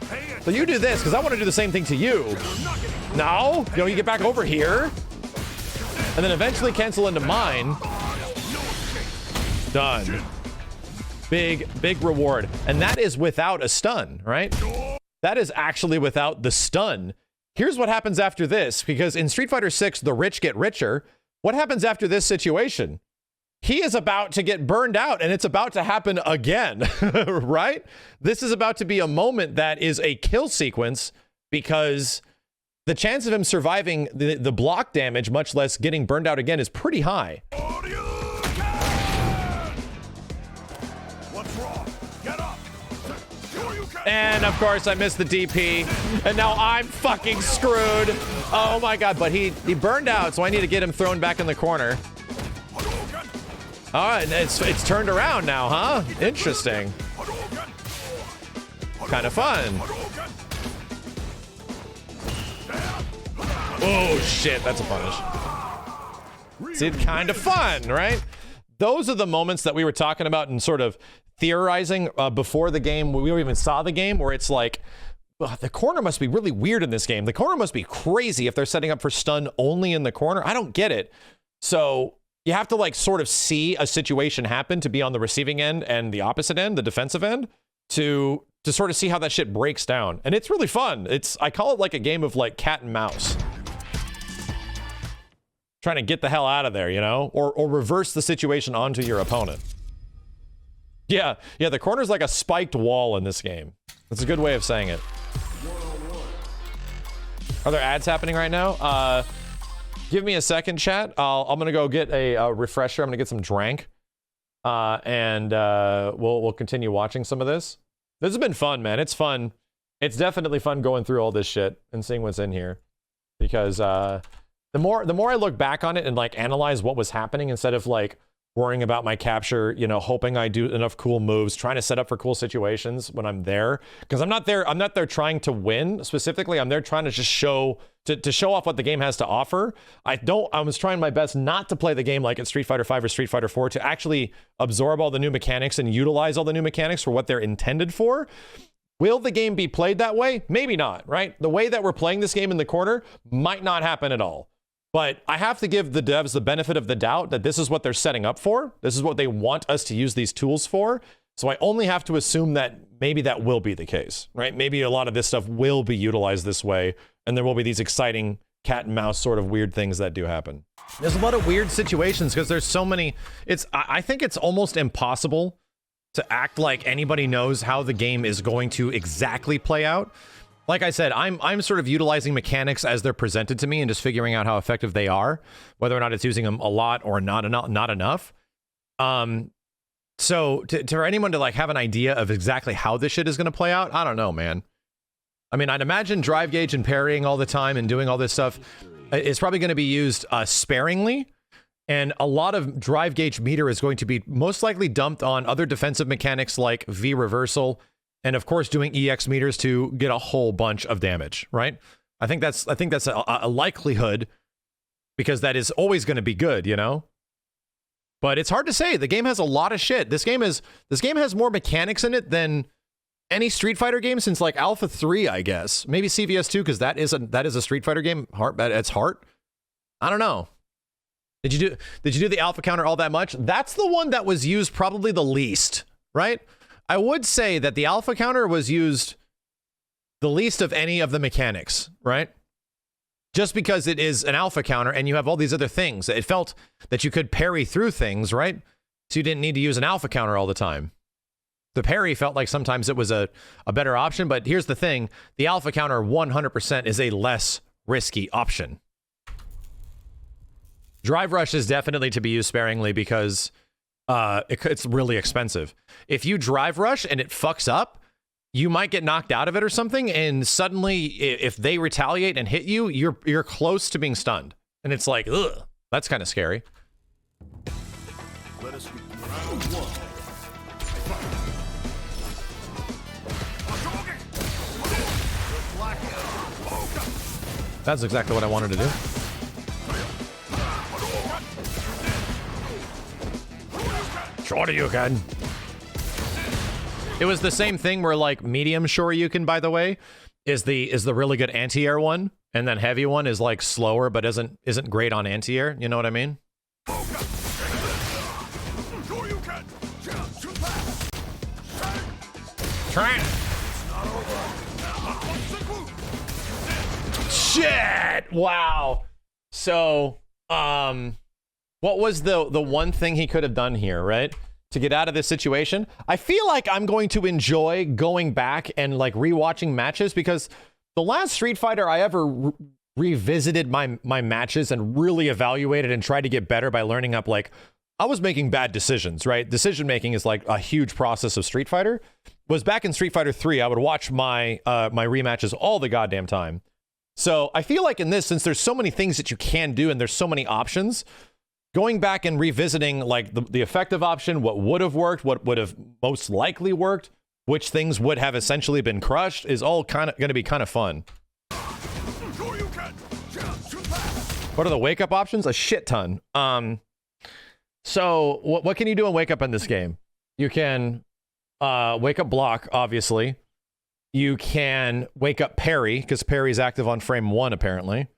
So you do this, because I want to do the same thing to you. No, you get back over here. And then eventually cancel into mine. Done. Big reward. And that is without a stun, right? That is actually without the stun. Here's what happens after this, because in Street Fighter 6, the rich get richer. What happens after this situation? he is about to get burned out, and it's about to happen again, right? This is about to be a moment that is a kill sequence, because the chance of him surviving the block damage, much less getting burned out again, is pretty high. What's wrong? Get up. And of course I missed the DP, and now I'm fucking screwed. Oh my god, but he burned out, so I need to get him thrown back in the corner. All right, it's turned around now, huh? Interesting. Kind of fun. Oh shit, that's a punish. See, kind of fun, right? Those are the moments that we were talking about and sort of theorizing before the game. We even saw the game, where it's like, the corner must be really weird in this game. The corner must be crazy if they're setting up for stun only in the corner. I don't get it. So you have to like sort of see a situation happen to be on the receiving end and the opposite end, the defensive end, to sort of see how that shit breaks down. And it's really fun. I call it like a game of like cat and mouse. Trying to get the hell out of there, you know? Or reverse the situation onto your opponent. Yeah, the corner's like a spiked wall in this game. That's a good way of saying it. Are there ads happening right now? Give me a second, chat. I'm gonna go get a refresher. I'm gonna get some drank, and we'll continue watching some of this. This has been fun, man. It's fun. It's definitely fun going through all this shit and seeing what's in here, because the more I look back on it and like analyze what was happening, instead of like worrying about my capture, you know, hoping I do enough cool moves, trying to set up for cool situations when I'm there, because I'm not there trying to win specifically. I'm there trying to just show off what the game has to offer. I was trying my best not to play the game like it's Street Fighter 5 or Street Fighter 4, to actually absorb all the new mechanics and utilize all the new mechanics for what they're intended for. Will the game be played that way? Maybe not, right? The way that we're playing this game in the corner might not happen at all. But I have to give the devs the benefit of the doubt that this is what they're setting up for. This is what they want us to use these tools for. So I only have to assume that maybe that will be the case, right? Maybe a lot of this stuff will be utilized this way, and there will be these exciting cat and mouse sort of weird things that do happen. There's a lot of weird situations because there's so many. I think it's almost impossible to act like anybody knows how the game is going to exactly play out. Like I said, I'm sort of utilizing mechanics as they're presented to me and just figuring out how effective they are, whether or not it's using them a lot or not enough. So for anyone to like have an idea of exactly how this shit is going to play out, I don't know, man. I mean, I'd imagine drive gauge and parrying all the time and doing all this stuff is probably going to be used sparingly. And a lot of drive gauge meter is going to be most likely dumped on other defensive mechanics like V reversal, and of course doing EX meters to get a whole bunch of damage, right? I think that's a likelihood, because that is always going to be good, you know? But it's hard to say. The game has a lot of shit. This game has more mechanics in it than any Street Fighter game since like Alpha 3, I guess. Maybe CVS 2, because that is a Street Fighter game at its heart. I don't know. Did you do the alpha counter all that much? That's the one that was used probably the least, right? I would say that the alpha counter was used the least of any of the mechanics, right? Just because it is an alpha counter and you have all these other things. It felt that you could parry through things, right? So you didn't need to use an alpha counter all the time. The parry felt like sometimes it was a better option, but here's the thing. The alpha counter 100% is a less risky option. Drive rush is definitely to be used sparingly because it's really expensive. If you drive rush and it fucks up, you might get knocked out of it or something, and suddenly if they retaliate and hit you, you're close to being stunned. And it's like, ugh, that's kind of scary. Let us begin. Round one. That's exactly what I wanted to do. Shoryuken. It was the same thing where like medium Shoryuken, by the way, is the really good anti-air one, and then heavy one is like slower but isn't great on anti-air. You know what I mean? Shit! Wow. So, What was the one thing he could have done here, right? To get out of this situation? I feel like I'm going to enjoy going back and like rewatching matches, because the last Street Fighter I ever revisited my matches and really evaluated and tried to get better by learning up, like, I was making bad decisions, right? Decision making is like a huge process of Street Fighter. Was back in Street Fighter 3, I would watch my my rematches all the goddamn time. So I feel like in this, since there's so many things that you can do and there's so many options, going back and revisiting like the effective option, what would have worked, what would have most likely worked, which things would have essentially been crushed, is all kind of going to be kind of fun. What are the wake up options? A shit ton. So what can you do in wake up in this game? You can wake up block, obviously. You can wake up parry, because parry's active on frame 1 apparently.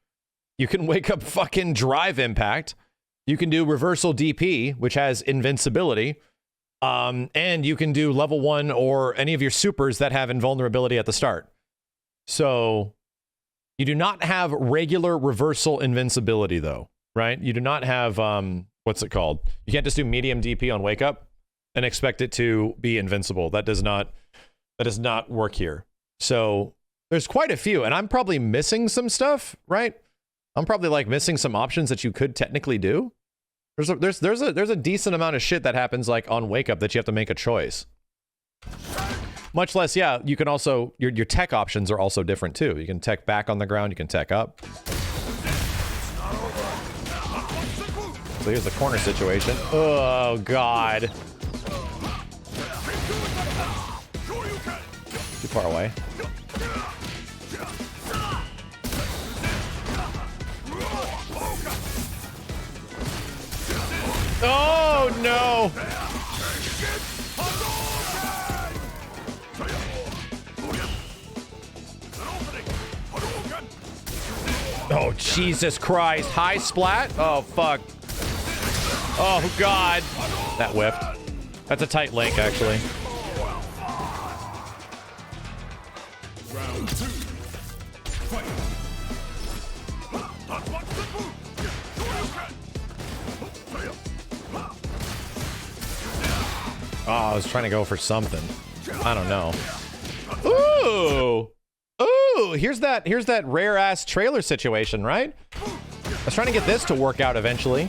You can wake up fucking drive impact. You can do reversal DP, which has invincibility. And you can do level 1 or any of your supers that have invulnerability at the start. So you do not have regular reversal invincibility though, right? You do not have, what's it called? You can't just do medium DP on wake up and expect it to be invincible. That does not work here. So there's quite a few, and I'm probably missing some stuff, right? I'm probably like missing some options that you could technically do. There's a decent amount of shit that happens like on wake up that you have to make a choice. Much less, yeah, you can also, your tech options are also different too. You can tech back on the ground, you can tech up. So here's the corner situation. Oh god. Too far away. Oh no! Oh Jesus Christ! High splat? Oh fuck! Oh god! That whiffed. That's a tight link, actually. Round 2. Fight. Oh, I was trying to go for something. I don't know. Ooh! Ooh! Here's that rare ass trailer situation, right? I was trying to get this to work out eventually.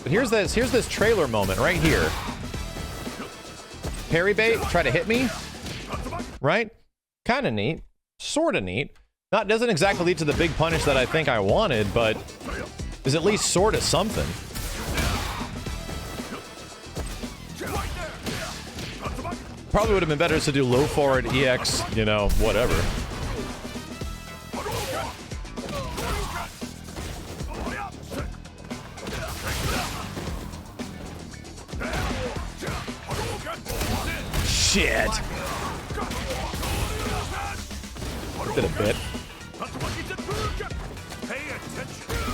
But here's this trailer moment right here. Parry bait, try to hit me. Right? Kinda neat. Sorta neat. Doesn't exactly lead to the big punish that I think I wanted, but is at least sorta something. Probably would have been better to do low forward EX, you know, whatever. Shit. Did a bit.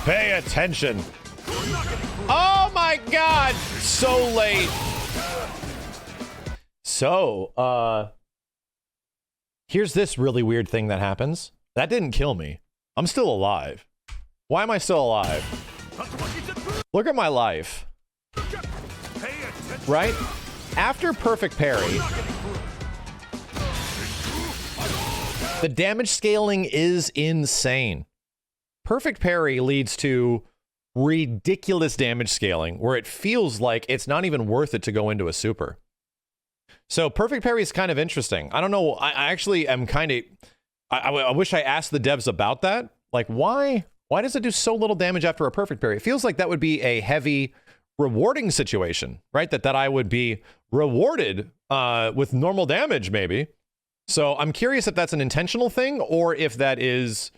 Pay attention. Oh my god! So late. So, here's this really weird thing that happens. That didn't kill me. I'm still alive. Why am I still alive? Look at my life. Right? After perfect parry, the damage scaling is insane. Perfect parry leads to ridiculous damage scaling, where it feels like it's not even worth it to go into a super. So perfect parry is kind of interesting. I don't know. I actually am kind of... I wish I asked the devs about that. Like, why does it do so little damage after a perfect parry? It feels like that would be a heavy rewarding situation, right? That I would be rewarded with normal damage, maybe. So I'm curious if that's an intentional thing or if that is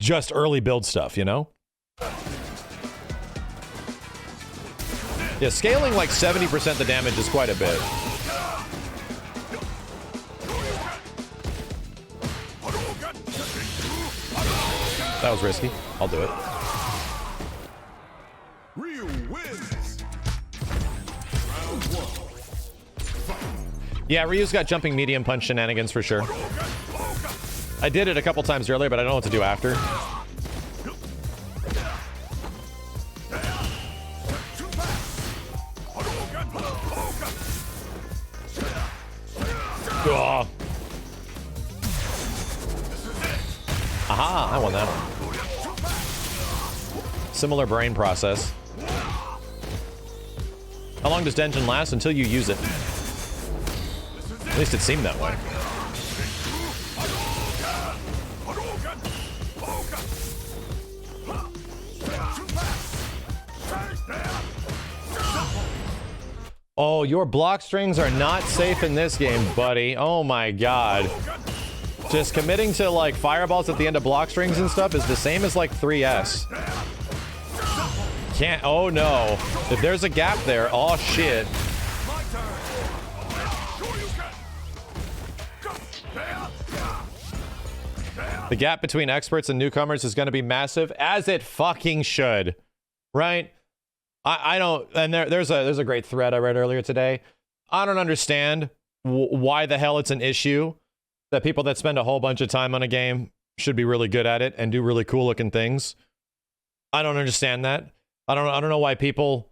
just early build stuff, you know? Yeah, scaling like 70% the damage is quite a bit. That was risky. I'll do it. Ryu wins. Round 1. Yeah, Ryu's got jumping medium punch shenanigans for sure. I did it a couple times earlier, but I don't know what to do after. Ugh. Aha, I won that one. Similar brain process. How long does Denjin last? Until you use it. At least it seemed that way. Oh, your block strings are not safe in this game, buddy. Oh my god. Just committing to like fireballs at the end of block strings and stuff is the same as like 3S. Can't, oh no. If there's a gap there, oh shit. The gap between experts and newcomers is going to be massive, as it fucking should, right? I don't, and there's a great thread I read earlier today. I don't understand why the hell it's an issue that people that spend a whole bunch of time on a game should be really good at it and do really cool looking things. I don't understand that. I don't know why people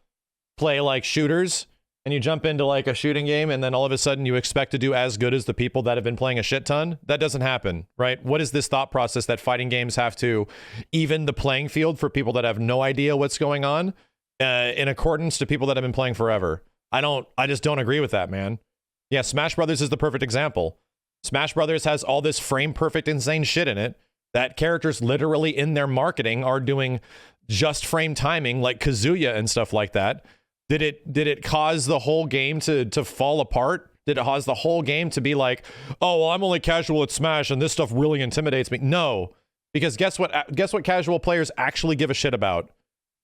play like shooters and you jump into like a shooting game and then all of a sudden you expect to do as good as the people that have been playing a shit ton. That doesn't happen, right? What is this thought process that fighting games have to even the playing field for people that have no idea what's going on in accordance to people that have been playing forever? I just don't agree with that, man. Yeah, Smash Brothers is the perfect example. Smash Brothers has all this frame perfect insane shit in it that characters literally in their marketing are doing just frame timing like Kazuya and stuff like that. Did it cause the whole game to fall apart? Did it cause the whole game to be like, oh, well, I'm only casual at Smash and this stuff really intimidates me? No, because guess what casual players actually give a shit about?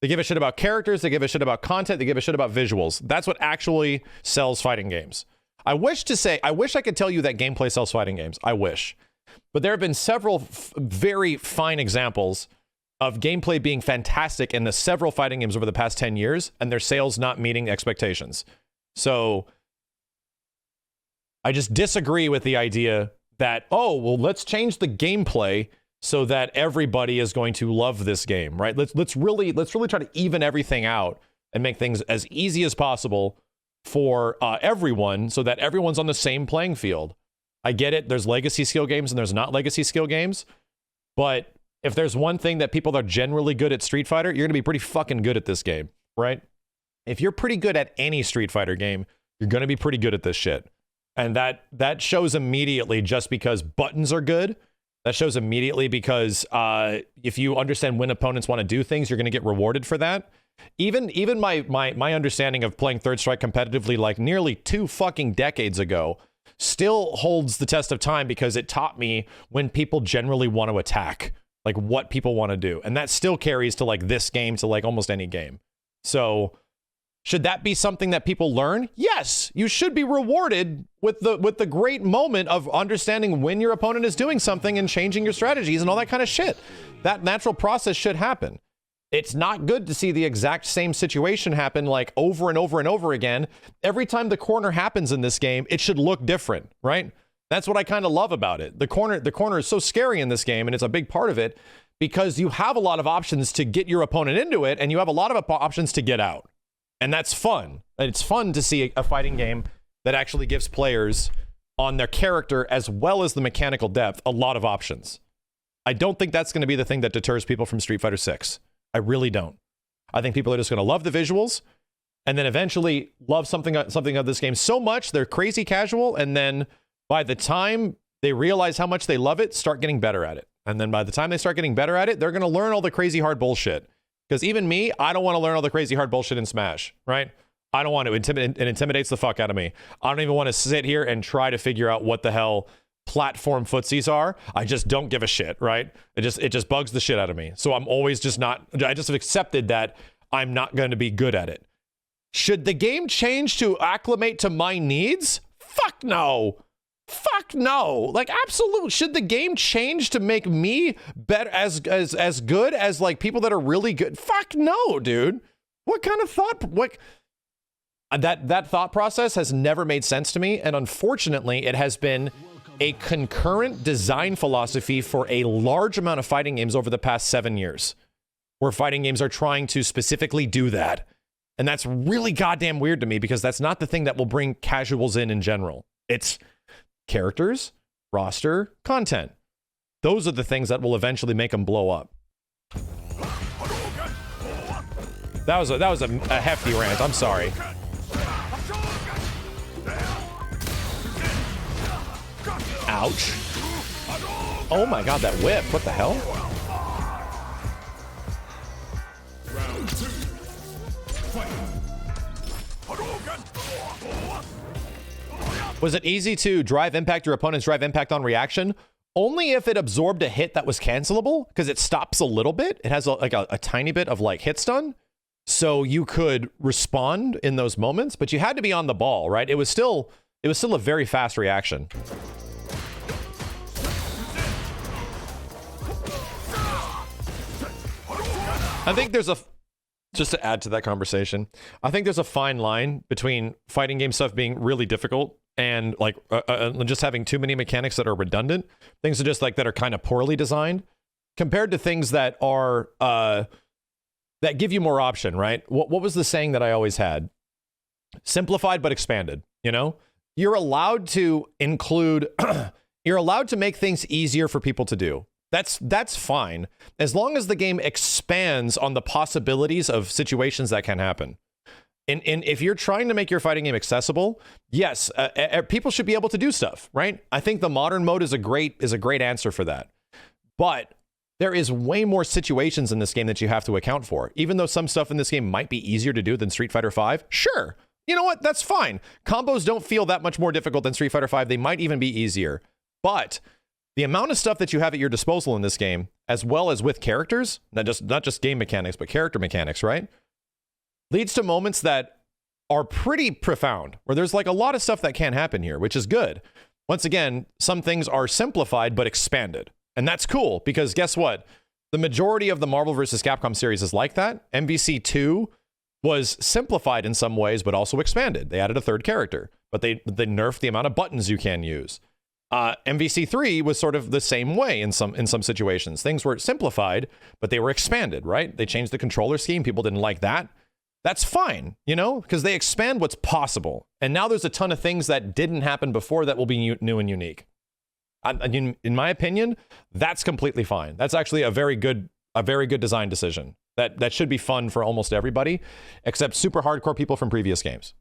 They give a shit about characters, they give a shit about content, they give a shit about visuals. That's what actually sells fighting games. I wish I could tell you that gameplay sells fighting games. I wish. But there have been several very fine examples of gameplay being fantastic in the several fighting games over the past 10 years and their sales not meeting expectations. So I just disagree with the idea that, oh, well, let's change the gameplay so that everybody is going to love this game, right? Let's really try to even everything out and make things as easy as possible for everyone so that everyone's on the same playing field. I get it. There's legacy skill games and there's not legacy skill games, but if there's one thing that people that are generally good at Street Fighter, you're going to be pretty fucking good at this game, right? If you're pretty good at any Street Fighter game, you're going to be pretty good at this shit. And that shows immediately just because buttons are good. That shows immediately because if you understand when opponents want to do things, you're going to get rewarded for that. Even my understanding of playing Third Strike competitively like nearly 2 fucking decades ago still holds the test of time because it taught me when people generally want to attack, like what people want to do. And that still carries to like this game, to like almost any game. So should that be something that people learn? Yes, you should be rewarded with the great moment of understanding when your opponent is doing something and changing your strategies and all that kind of shit. That natural process should happen. It's not good to see the exact same situation happen like over and over and over again. Every time the corner happens in this game, it should look different, right? That's what I kind of love about it. The corner is so scary in this game, and it's a big part of it because you have a lot of options to get your opponent into it, and you have a lot of options to get out. And that's fun. And it's fun to see a fighting game that actually gives players on their character as well as the mechanical depth a lot of options. I don't think that's going to be the thing that deters people from Street Fighter 6. I really don't. I think people are just going to love the visuals and then eventually love something of this game so much they're crazy casual, and then by the time they realize how much they love it, start getting better at it. And then by the time they start getting better at it, they're going to learn all the crazy hard bullshit. Because even me, I don't want to learn all the crazy hard bullshit in Smash, right? I don't want to. It intimidates the fuck out of me. I don't even want to sit here and try to figure out what the hell platform footsies are. I just don't give a shit, right? It just bugs the shit out of me. So I'm always just not, I just have accepted that I'm not going to be good at it. Should the game change to acclimate to my needs? Fuck no. Fuck no. Like, absolute. Should the game change to make me better, as good as like people that are really good? Fuck no, dude. What kind of thought? What? That thought process has never made sense to me, and unfortunately, it has been a concurrent design philosophy for a large amount of fighting games over the past 7 years, where fighting games are trying to specifically do that. And that's really goddamn weird to me because that's not the thing that will bring casuals in general. characters, roster, content. Those are the things that will eventually make them blow up. That was a hefty rant. I'm sorry. Ouch. Oh my god, that whip. What the hell? Round 2. Fight. Was it easy to drive impact your opponent's drive impact on reaction? Only if it absorbed a hit that was cancelable, because it stops a little bit. It has a tiny bit of like hit stun. So you could respond in those moments, but you had to be on the ball, right? It was still a very fast reaction. I think there's just to add to that conversation, I think there's a fine line between fighting game stuff being really difficult and like just having too many mechanics that are redundant, things that just like that are kind of poorly designed, compared to things that are that give you more option, right? What was the saying that I always had? Simplified but expanded, you know? You're allowed to include, you're allowed to make things easier for people to do. That's fine, as long as the game expands on the possibilities of situations that can happen. And if you're trying to make your fighting game accessible, yes, people should be able to do stuff, right? I think the modern mode is a great answer for that. But there is way more situations in this game that you have to account for. Even though some stuff in this game might be easier to do than Street Fighter V, sure. You know what? That's fine. Combos don't feel that much more difficult than Street Fighter V. They might even be easier. But the amount of stuff that you have at your disposal in this game, as well as with characters, not just game mechanics, but character mechanics, right? Leads to moments that are pretty profound, where there's like a lot of stuff that can happen here, which is good. Once again, some things are simplified but expanded. And that's cool, because guess what? The majority of the Marvel vs. Capcom series is like that. MVC 2 was simplified in some ways, but also expanded. They added a third character, but they nerfed the amount of buttons you can use. MVC 3 was sort of the same way in some situations. Things were simplified, but they were expanded, right? They changed the controller scheme. People didn't like that. That's fine, you know, because they expand what's possible. And now there's a ton of things that didn't happen before that will be new and unique. In my opinion, that's completely fine. That's actually a very good design decision. That should be fun for almost everybody, except super hardcore people from previous games.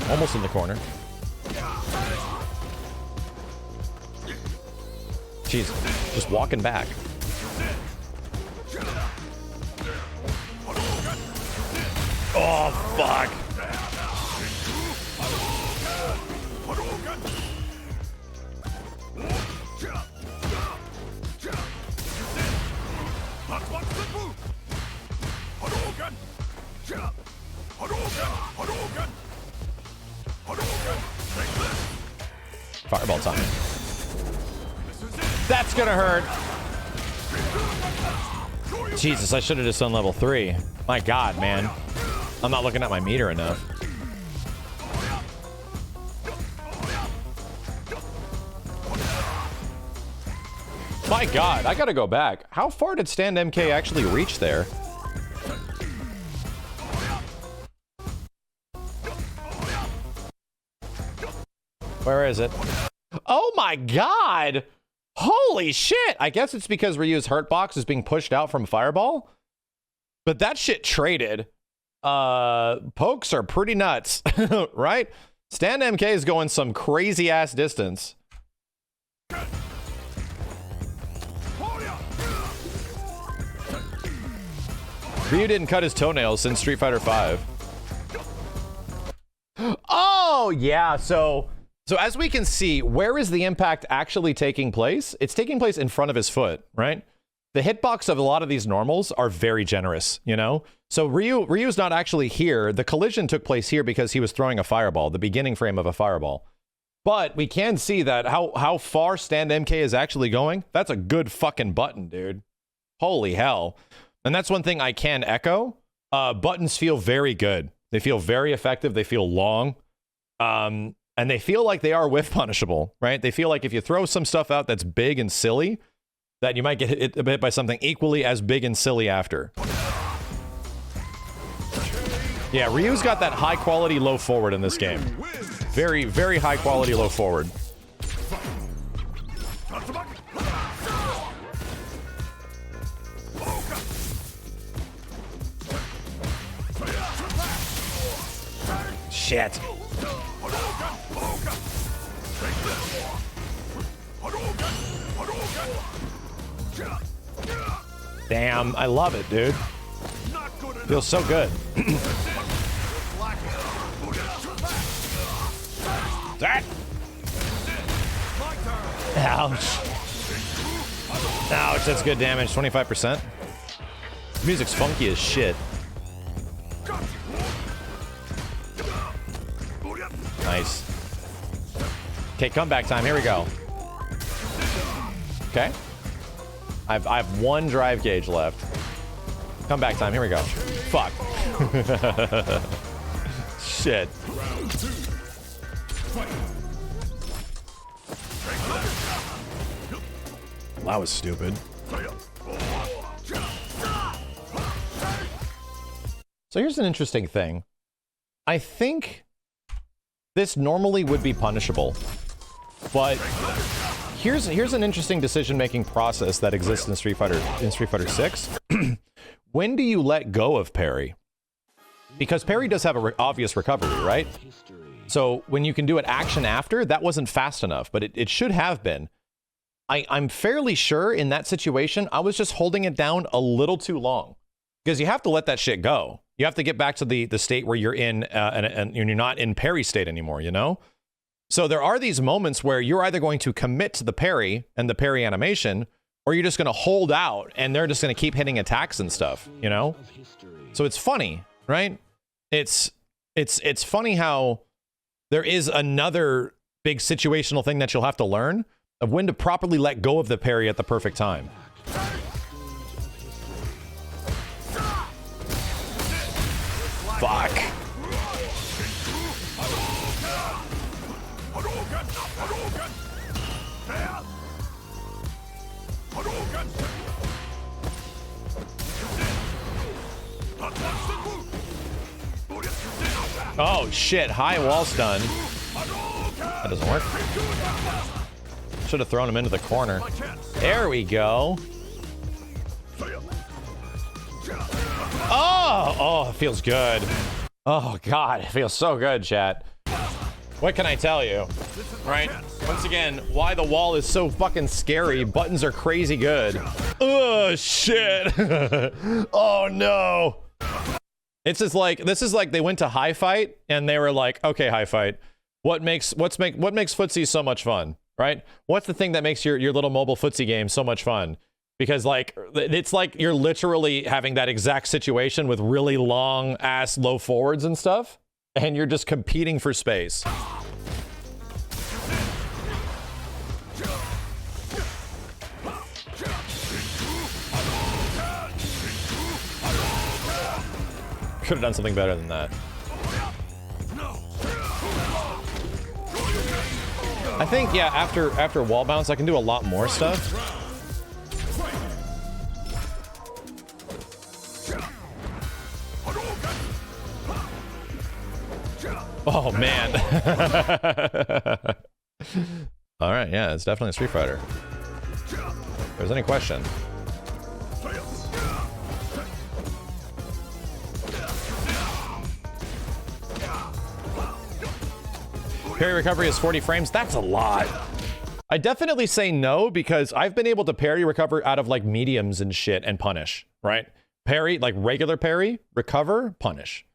Almost in the corner. Jeez, just walking back. Oh, fuck. Fireball time. That's gonna hurt. Jesus, I should have just done level 3. My God, man. I'm not looking at my meter enough. My God, I gotta go back. How far did Stand MK actually reach there? Where is it? Oh my God! Holy shit! I guess it's because Ryu's hurt box is being pushed out from Fireball. But that shit traded. Pokes are pretty nuts, right? Stand MK is going some crazy ass distance. Ryu didn't cut his toenails since Street Fighter V. Oh yeah, so as we can see, where is the impact actually taking place? It's taking place in front of his foot, right? The hitbox of a lot of these normals are very generous, you know? So Ryu's not actually here. The collision took place here because he was throwing a fireball, the beginning frame of a fireball. But we can see that how far Stand MK is actually going. That's a good fucking button, dude. Holy hell. And that's one thing I can echo. Buttons feel very good. They feel very effective. They feel long. And they feel like they are whiff punishable, right? They feel like if you throw some stuff out that's big and silly, that you might get hit by something equally as big and silly after. Yeah, Ryu's got that high quality low forward in this game. Very, very high quality low forward. Shit. Damn, I love it, dude. Feels so good. That. Ouch. Ouch, that's good damage. 25%. Music's funky as shit. Nice. Okay, comeback time. Here we go. Okay. I have one drive gauge left. Comeback time. Here we go. Fuck. Shit. That was stupid. So here's an interesting thing. I think this normally would be punishable, but here's an interesting decision-making process that exists in Street Fighter 6. When do you let go of parry? Because parry does have an obvious recovery, right? So when you can do it action after, that wasn't fast enough, but it should have been. I'm fairly sure in that situation, I was just holding it down a little too long. Because you have to let that shit go. You have to get back to the state where you're in, and you're not in parry state anymore, you know? So there are these moments where you're either going to commit to the parry and the parry animation, or you're just going to hold out and they're just going to keep hitting attacks and stuff, you know? So it's funny, right? It's funny how there is another big situational thing that you'll have to learn of when to properly let go of the parry at the perfect time. Fuck. Oh shit, high wall stun. That doesn't work. Should have thrown him into the corner. There we go. Oh, it feels good. Oh god, it feels so good, chat. What can I tell you? Right? Once again, why the wall is so fucking scary. Buttons are crazy good. Oh shit. Oh no. It's just like, this is like they went to High Fight and they were like, okay, High Fight, what makes footsies so much fun, right? What's the thing that makes your little mobile footsie game so much fun? Because like, it's like you're literally having that exact situation with really long ass low forwards and stuff, and you're just competing for space. Could have done something better than that. I think, yeah, after wall bounce, I can do a lot more stuff. Oh, man. All right, yeah, it's definitely a Street Fighter. If there's any question. Parry recovery is 40 frames. That's a lot. I definitely say no because I've been able to parry recover out of like mediums and shit and punish, right? Parry, like regular parry, recover, punish.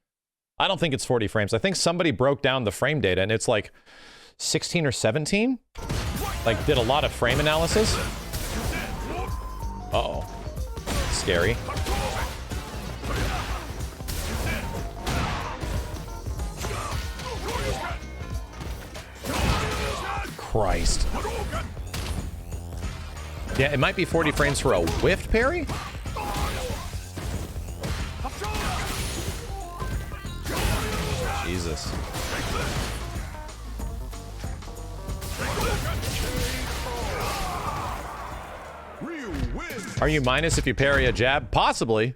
I don't think it's 40 frames. I think somebody broke down the frame data and it's like 16 or 17. Like did a lot of frame analysis. Uh-oh. Scary. Christ. Yeah, it might be 40 frames for a whiffed parry. Jesus. Ryu Are you minus if you parry a jab? Possibly.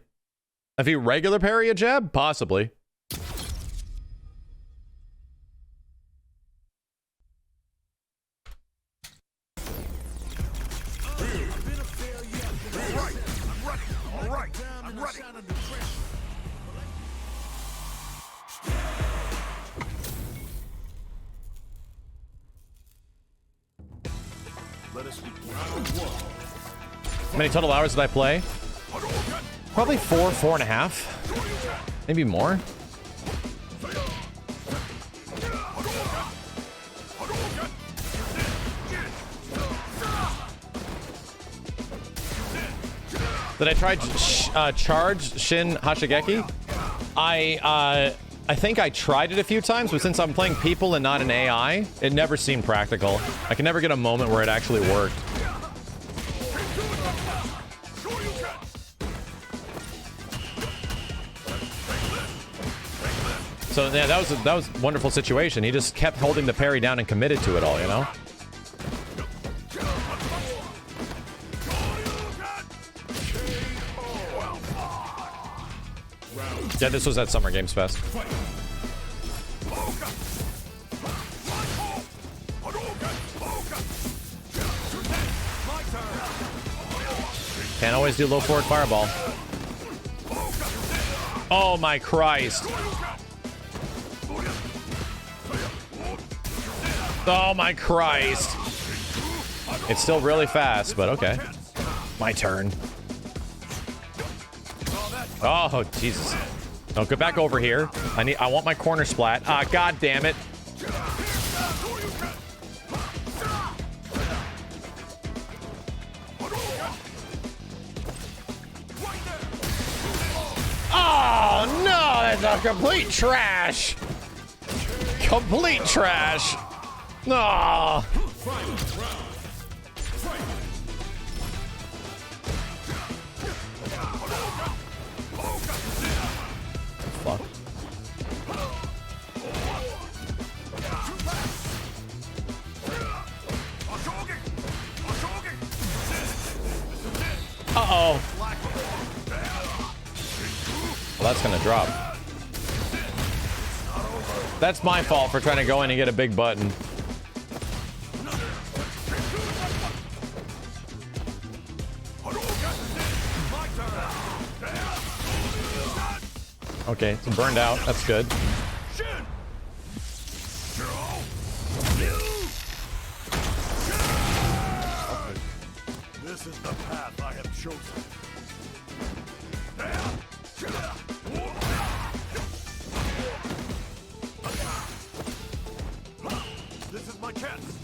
If you regular parry a jab? Possibly. How many total hours did I play? Probably 4.5. Maybe more. Did I try charge Shin Hashigeki? I think I tried it a few times, but since I'm playing people and not an AI, it never seemed practical. I can never get a moment where it actually worked. So yeah, that was a wonderful situation. He just kept holding the parry down and committed to it all, you know? Yeah, this was at Summer Games Fest. Can't always do low forward fireball. Oh my Christ. Oh my Christ. It's still really fast, but okay. My turn. Oh, Jesus. No, get back over here. I want my corner splat. Ah, god damn it. Oh no, that's a complete trash. Complete trash. No. Fuck. Uh-oh. Well, that's gonna drop. That's my fault for trying to go in and get a big button. Okay, it's burned out. That's good. This is the path I have chosen. This is my chance.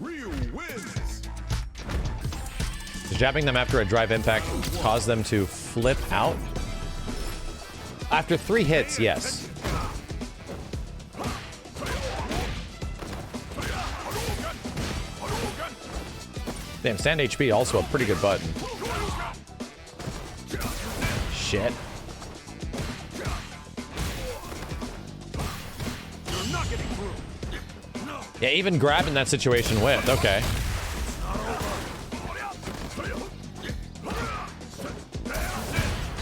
Ryu wins. Does jabbing them after a drive impact cause them to flip out? After 3 hits, yes. Damn, stand HP also a pretty good button. Shit. Yeah, even grabbing that situation whipped. Okay.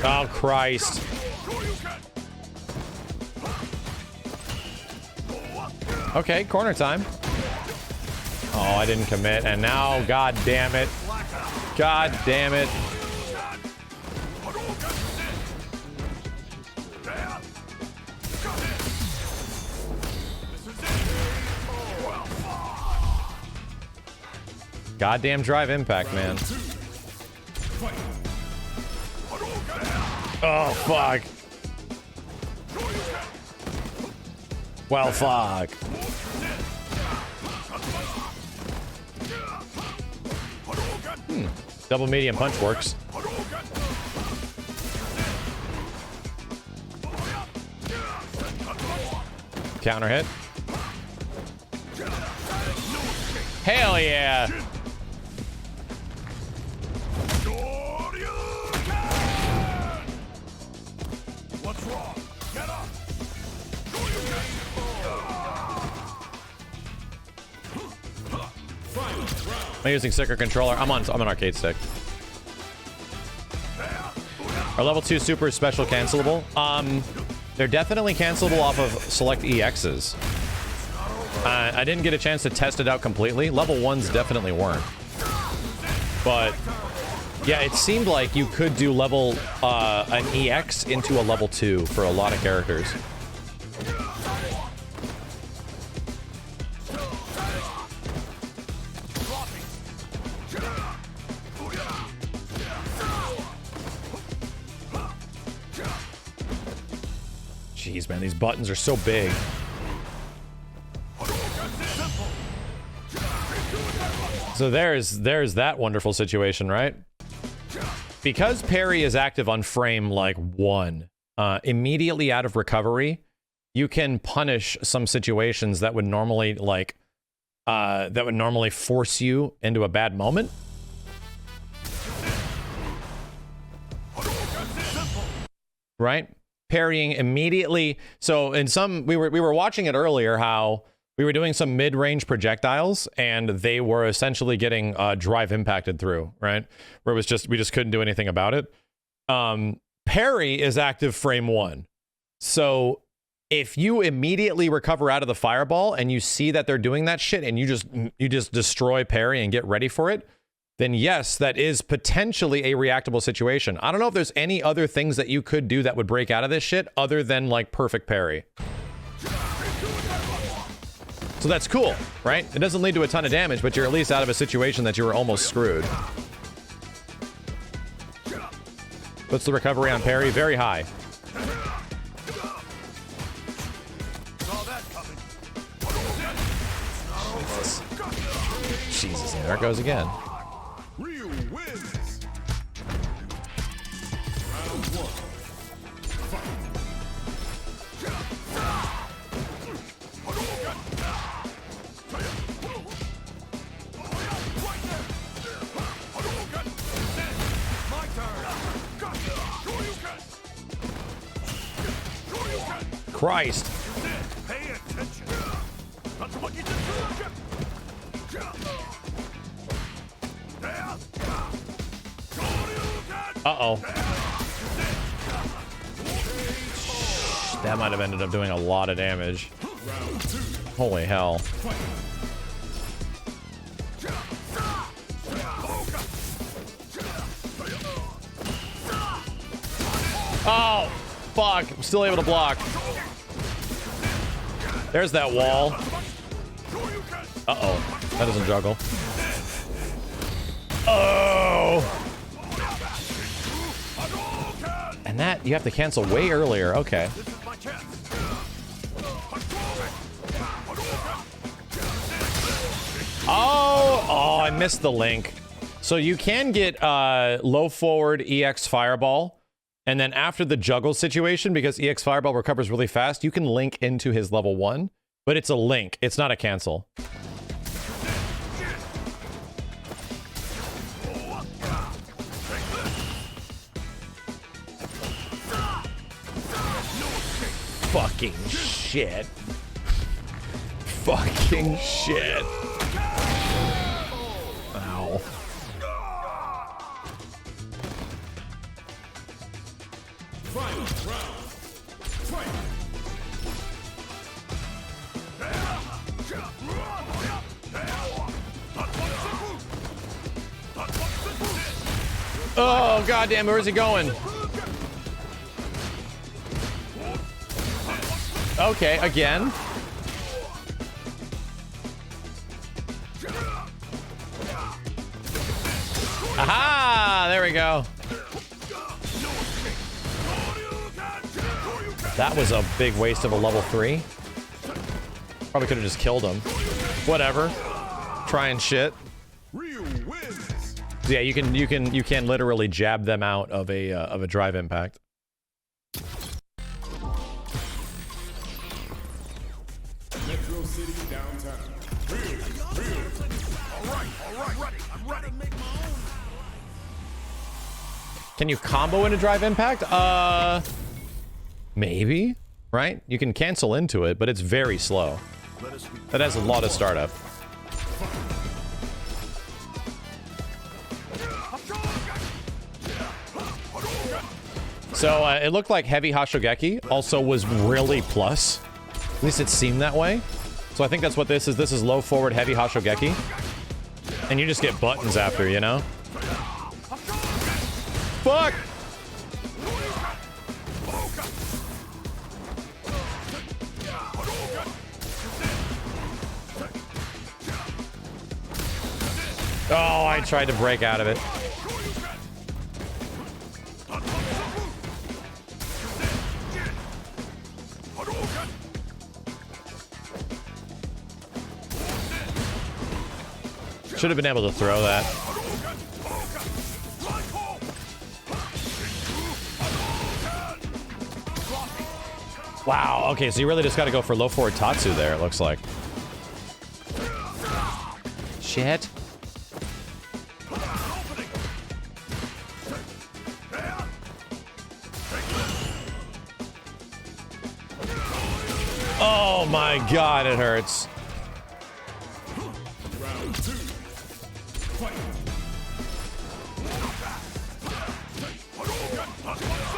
Oh, Christ. Okay, corner time. Oh, I didn't commit. And now, god damn it. God damn it. Goddamn drive impact, man. Oh, fuck. Well, fuck. Double medium punch works. Counter hit. Hell yeah. What's wrong? Get up. Final I'm using sticker controller. I'm on arcade stick. Are level 2 super special cancelable? They're definitely cancelable off of select EXs. I didn't get a chance to test it out completely. Level 1s definitely weren't. But yeah, it seemed like you could do an EX into a level 2 for a lot of characters. Jeez, man, these buttons are so big. So there's that wonderful situation, right? Because parry is active on frame like 1, immediately out of recovery, you can punish some situations that would normally force you into a bad moment. Right? Parrying immediately. So in some, we were watching it earlier, how we were doing some mid-range projectiles and they were essentially getting drive impacted through, right? Where it was just, we just couldn't do anything about it. Parry is active frame 1. So if you immediately recover out of the fireball and you see that they're doing that shit and you just destroy parry and get ready for it, then yes, that is potentially a reactable situation. I don't know if there's any other things that you could do that would break out of this shit other than like perfect parry. So that's cool, right? It doesn't lead to a ton of damage, but you're at least out of a situation that you were almost screwed. What's the recovery on parry? Very high. Jesus, there it goes again. Ryu wins. Round 1. Christ. Pay attention. Uh-oh. That might have ended up doing a lot of damage. Holy hell. Oh, fuck. I'm still able to block. There's that wall. Uh-oh. That doesn't juggle. Oh! And that, you have to cancel way earlier. Okay. Oh, I missed the link. So you can get low forward EX Fireball. And then after the juggle situation, because EX Fireball recovers really fast, you can link into his level 1. But it's a link. It's not a cancel. Fucking shit. Fucking shit. Ow. Final round. Fight. Oh, goddamn, where's he going? Okay, again. Aha! There we go. That was a big waste of a level 3. Probably could have just killed him. Whatever. Trying shit. Yeah, you can literally jab them out of a drive impact. Metro City downtown. Real. All right, ready. I'm ready. Can you combo into drive impact? Maybe, right? You can cancel into it, but it's very slow. That has a lot of startup. So it looked like heavy Hashogeki also was really plus. At least it seemed that way. So I think that's what this is. This is low forward heavy Hashogeki. And you just get buttons after, you know? Fuck! Oh, I tried to break out of it. Should have been able to throw that. Wow, okay, so you really just gotta go for low forward Tatsu there, it looks like. Shit. Oh my god, it hurts.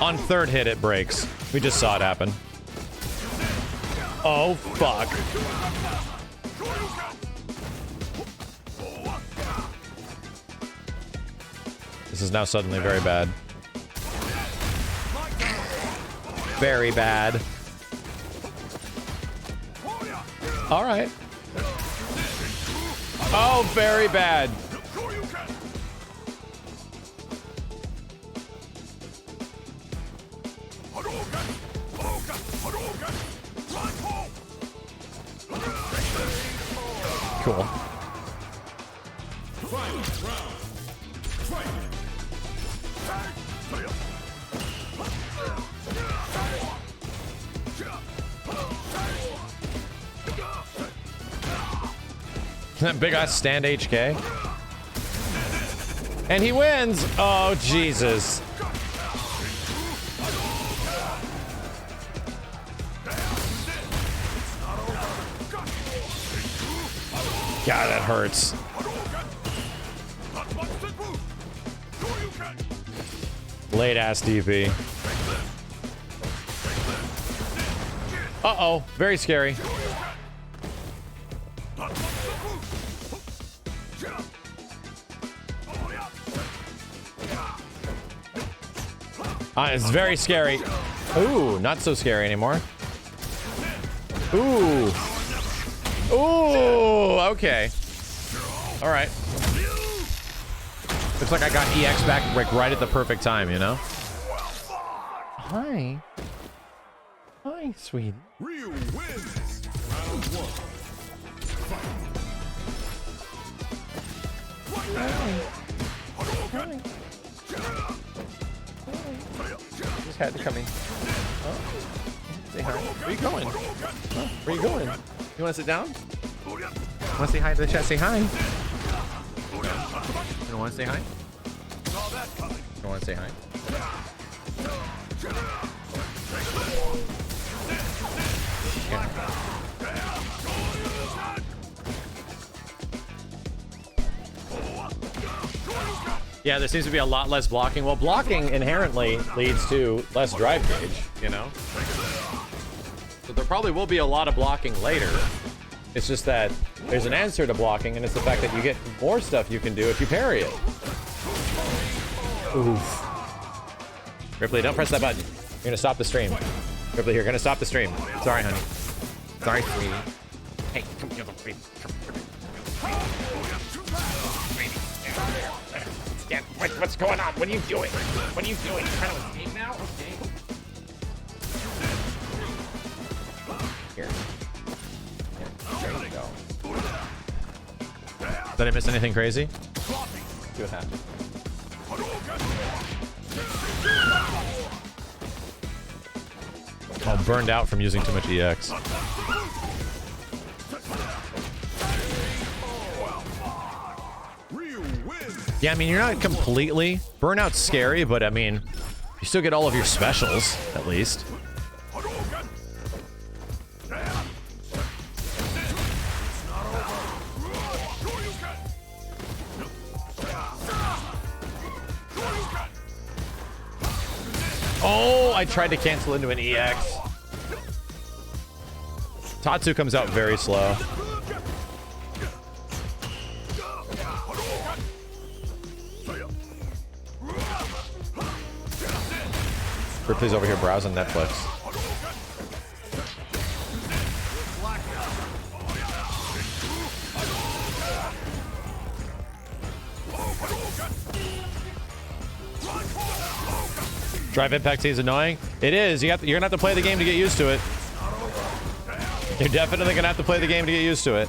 On third hit, it breaks. We just saw it happen. Oh, fuck. This is now suddenly very bad. Very bad. All right. Oh, very bad. Cool. That big ass stand HK. And he wins. Oh, Jesus. God, that hurts. Late ass DP. Uh-oh, very scary. It's very scary. Ooh, not so scary anymore. Ooh. Ooh, okay. All right. Looks like I got EX back like right at the perfect time, you know? Hi. Hi, sweetie. Ryu wins. Round one. Hi. Just had to come in. Oh. Say hi. Where you going? Huh? Where you going? You want to sit down? Want to say hi to the chat? Say hi. You don't want to say hi? You don't want to say hi? Yeah, there seems to be a lot less blocking. Well, blocking inherently leads to less drive gauge, you know? So there probably will be a lot of blocking later. It's just that there's an answer to blocking, and it's the fact that you get more stuff you can do if you parry it. Oof. Ripley, don't press that button. You're gonna stop the stream. Ripley, you're gonna stop the stream. Sorry, honey. Sorry, sweetie. Hey, come here, little baby. Come here. Yeah, what's going on? What are you doing? What are you doing? You're trying to escape now? Okay. Here. There you go. Did I miss anything crazy? See what happened. Oh, burned out from using too much EX. Yeah, I mean, you're not completely... Burnout's scary, but I mean, you still get all of your specials, at least. Oh, I tried to cancel into an EX. Tatsu comes out very slow. Ripley's over here browsing Netflix. Drive Impact is annoying. It is. You're gonna have to play the game to get used to it. You're definitely gonna have to play the game to get used to it.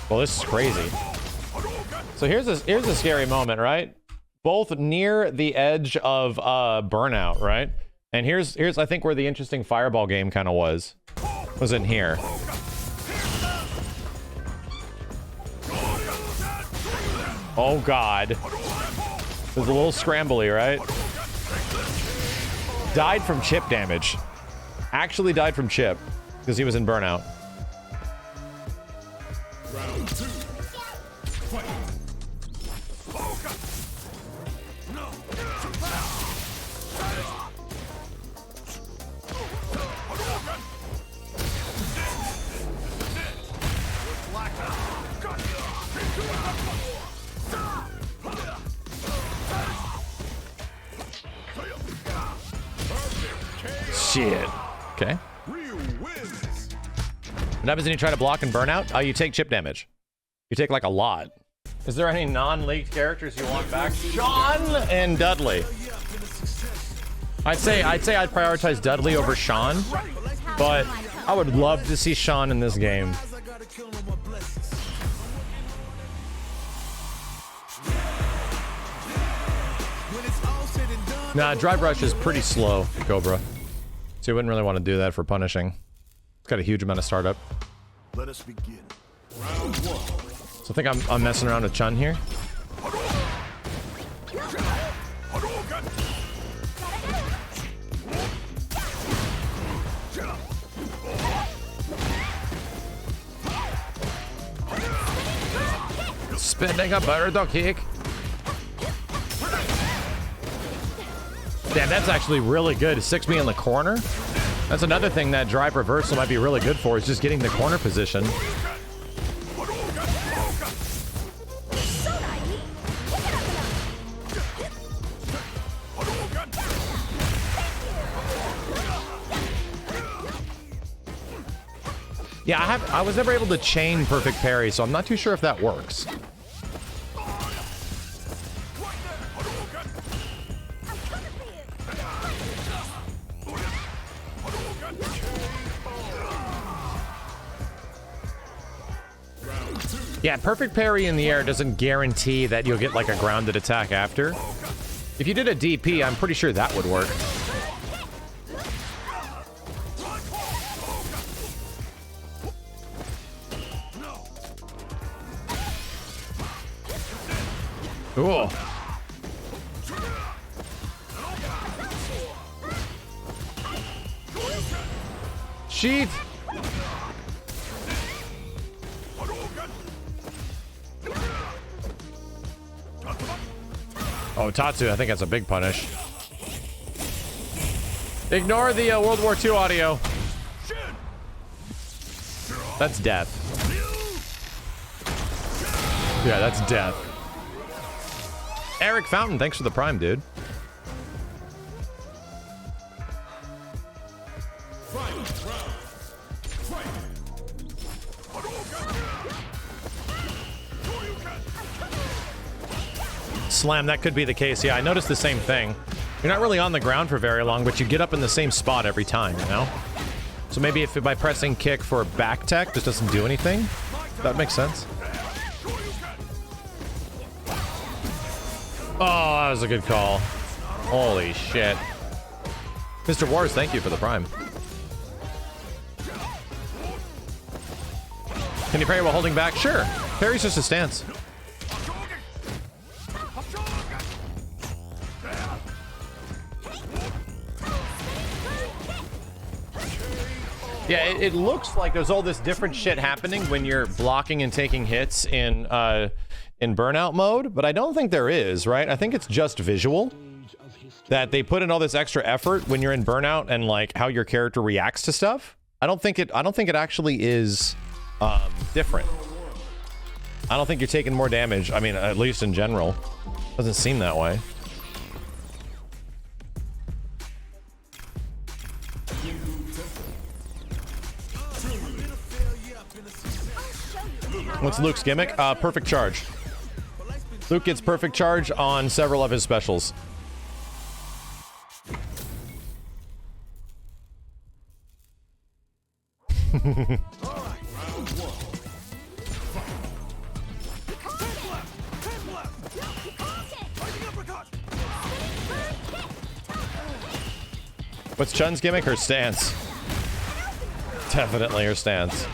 Well, this is crazy. So here's a scary moment, right? Both near the edge of Burnout, right? And here's I think where the interesting fireball game kind of was in here. Oh God, it was a little scrambly, right? Died from chip damage. Actually died from chip because he was in Burnout. Round 2. Fight. Shit. Okay. What happens when you try to block and burn out? You take chip damage. You take like a lot. Is there any non-leaked characters you want back? Sean and Dudley. I'd say I'd prioritize Dudley over Sean, but I would love to see Sean in this game. Nah, Drive Rush is pretty slow, Cobra. So you wouldn't really want to do that for punishing. It's got a huge amount of startup. Let us begin. Round 1. So I think I'm messing around with Chun here. Spinning a bird kick. Damn, that's actually really good. It sticks me in the corner. That's another thing that drive reversal might be really good for, is just getting the corner position. Yeah, I was never able to chain perfect parry, so I'm not too sure if that works. Yeah, perfect parry in the air doesn't guarantee that you'll get like a grounded attack after. If you did a DP, I'm pretty sure that would work. Cool. Sheath. Oh, Tatsu, I think that's a big punish. Ignore the World War II audio. That's death. Yeah, that's death. Eric Fountain, thanks for the prime, dude. Slam, that could be the case. Yeah, I noticed the same thing. You're not really on the ground for very long, but you get up in the same spot every time, you know? So maybe if by pressing kick for back tech just doesn't do anything, that makes sense. Oh, that was a good call. Holy shit. Mr. Wars, thank you for the prime. Can you parry while holding back? Sure. Parry's just a stance. Yeah, it looks like there's all this different shit happening when you're blocking and taking hits in Burnout mode, but I don't think there is, right? I think it's just visual. That they put in all this extra effort when you're in Burnout and like how your character reacts to stuff. I don't think it actually is different. I don't think you're taking more damage. I mean, at least in general. Doesn't seem that way. What's Luke's gimmick? Perfect charge. Luke gets perfect charge on several of his specials. What's Chun's gimmick? Her stance. Definitely her stance.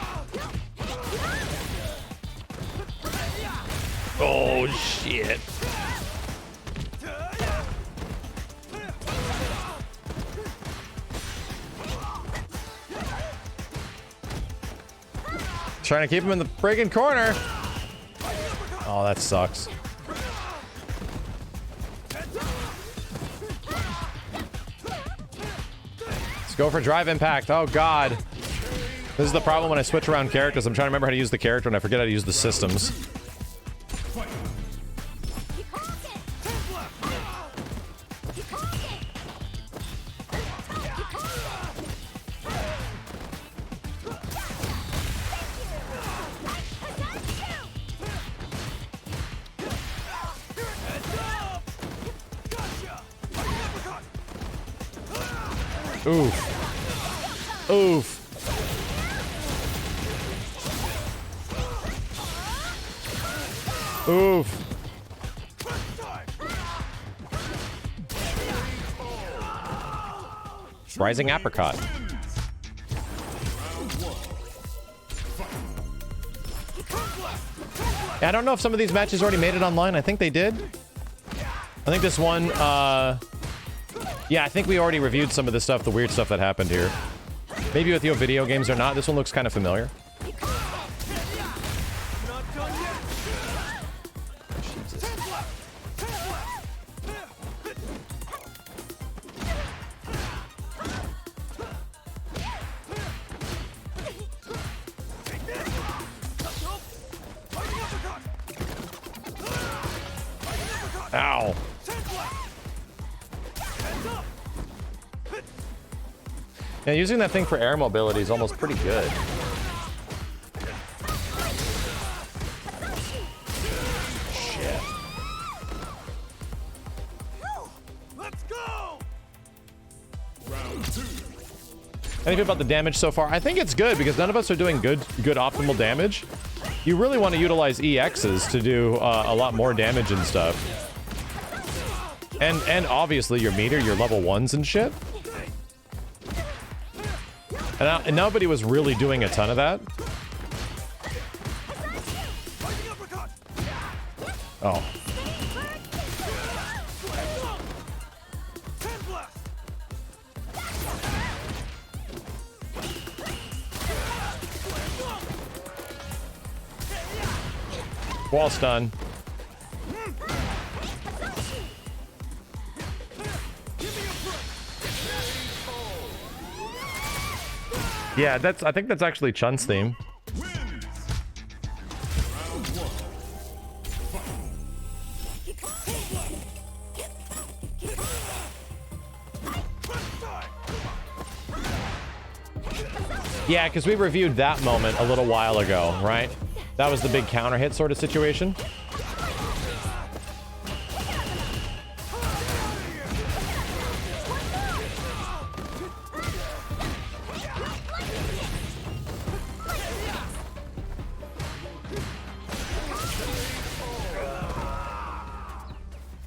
Oh shit. Trying to keep him in the friggin' corner. Oh, that sucks. Let's go for drive impact. Oh god. This is the problem when I switch around characters. I'm trying to remember how to use the character and I forget how to use the systems. Oof. Oof. Oof. Rising apricot. I don't know if some of these matches already made it online. I think they did. I think this one, yeah, I think we already reviewed some of the stuff, the weird stuff that happened here. Maybe with your video games or not. This one looks kind of familiar. Ow. Yeah, using that thing for air mobility is almost pretty good. Shit. Let's go. Round 2. Anything about the damage so far? I think it's good because none of us are doing good optimal damage. You really want to utilize EXs to do a lot more damage and stuff. And obviously your meter, your level 1s and shit. And nobody was really doing a ton of that. Oh. Wall stun. Yeah, I think that's actually Chun's theme. Yeah, because we reviewed that moment a little while ago, right? That was the big counter hit sort of situation.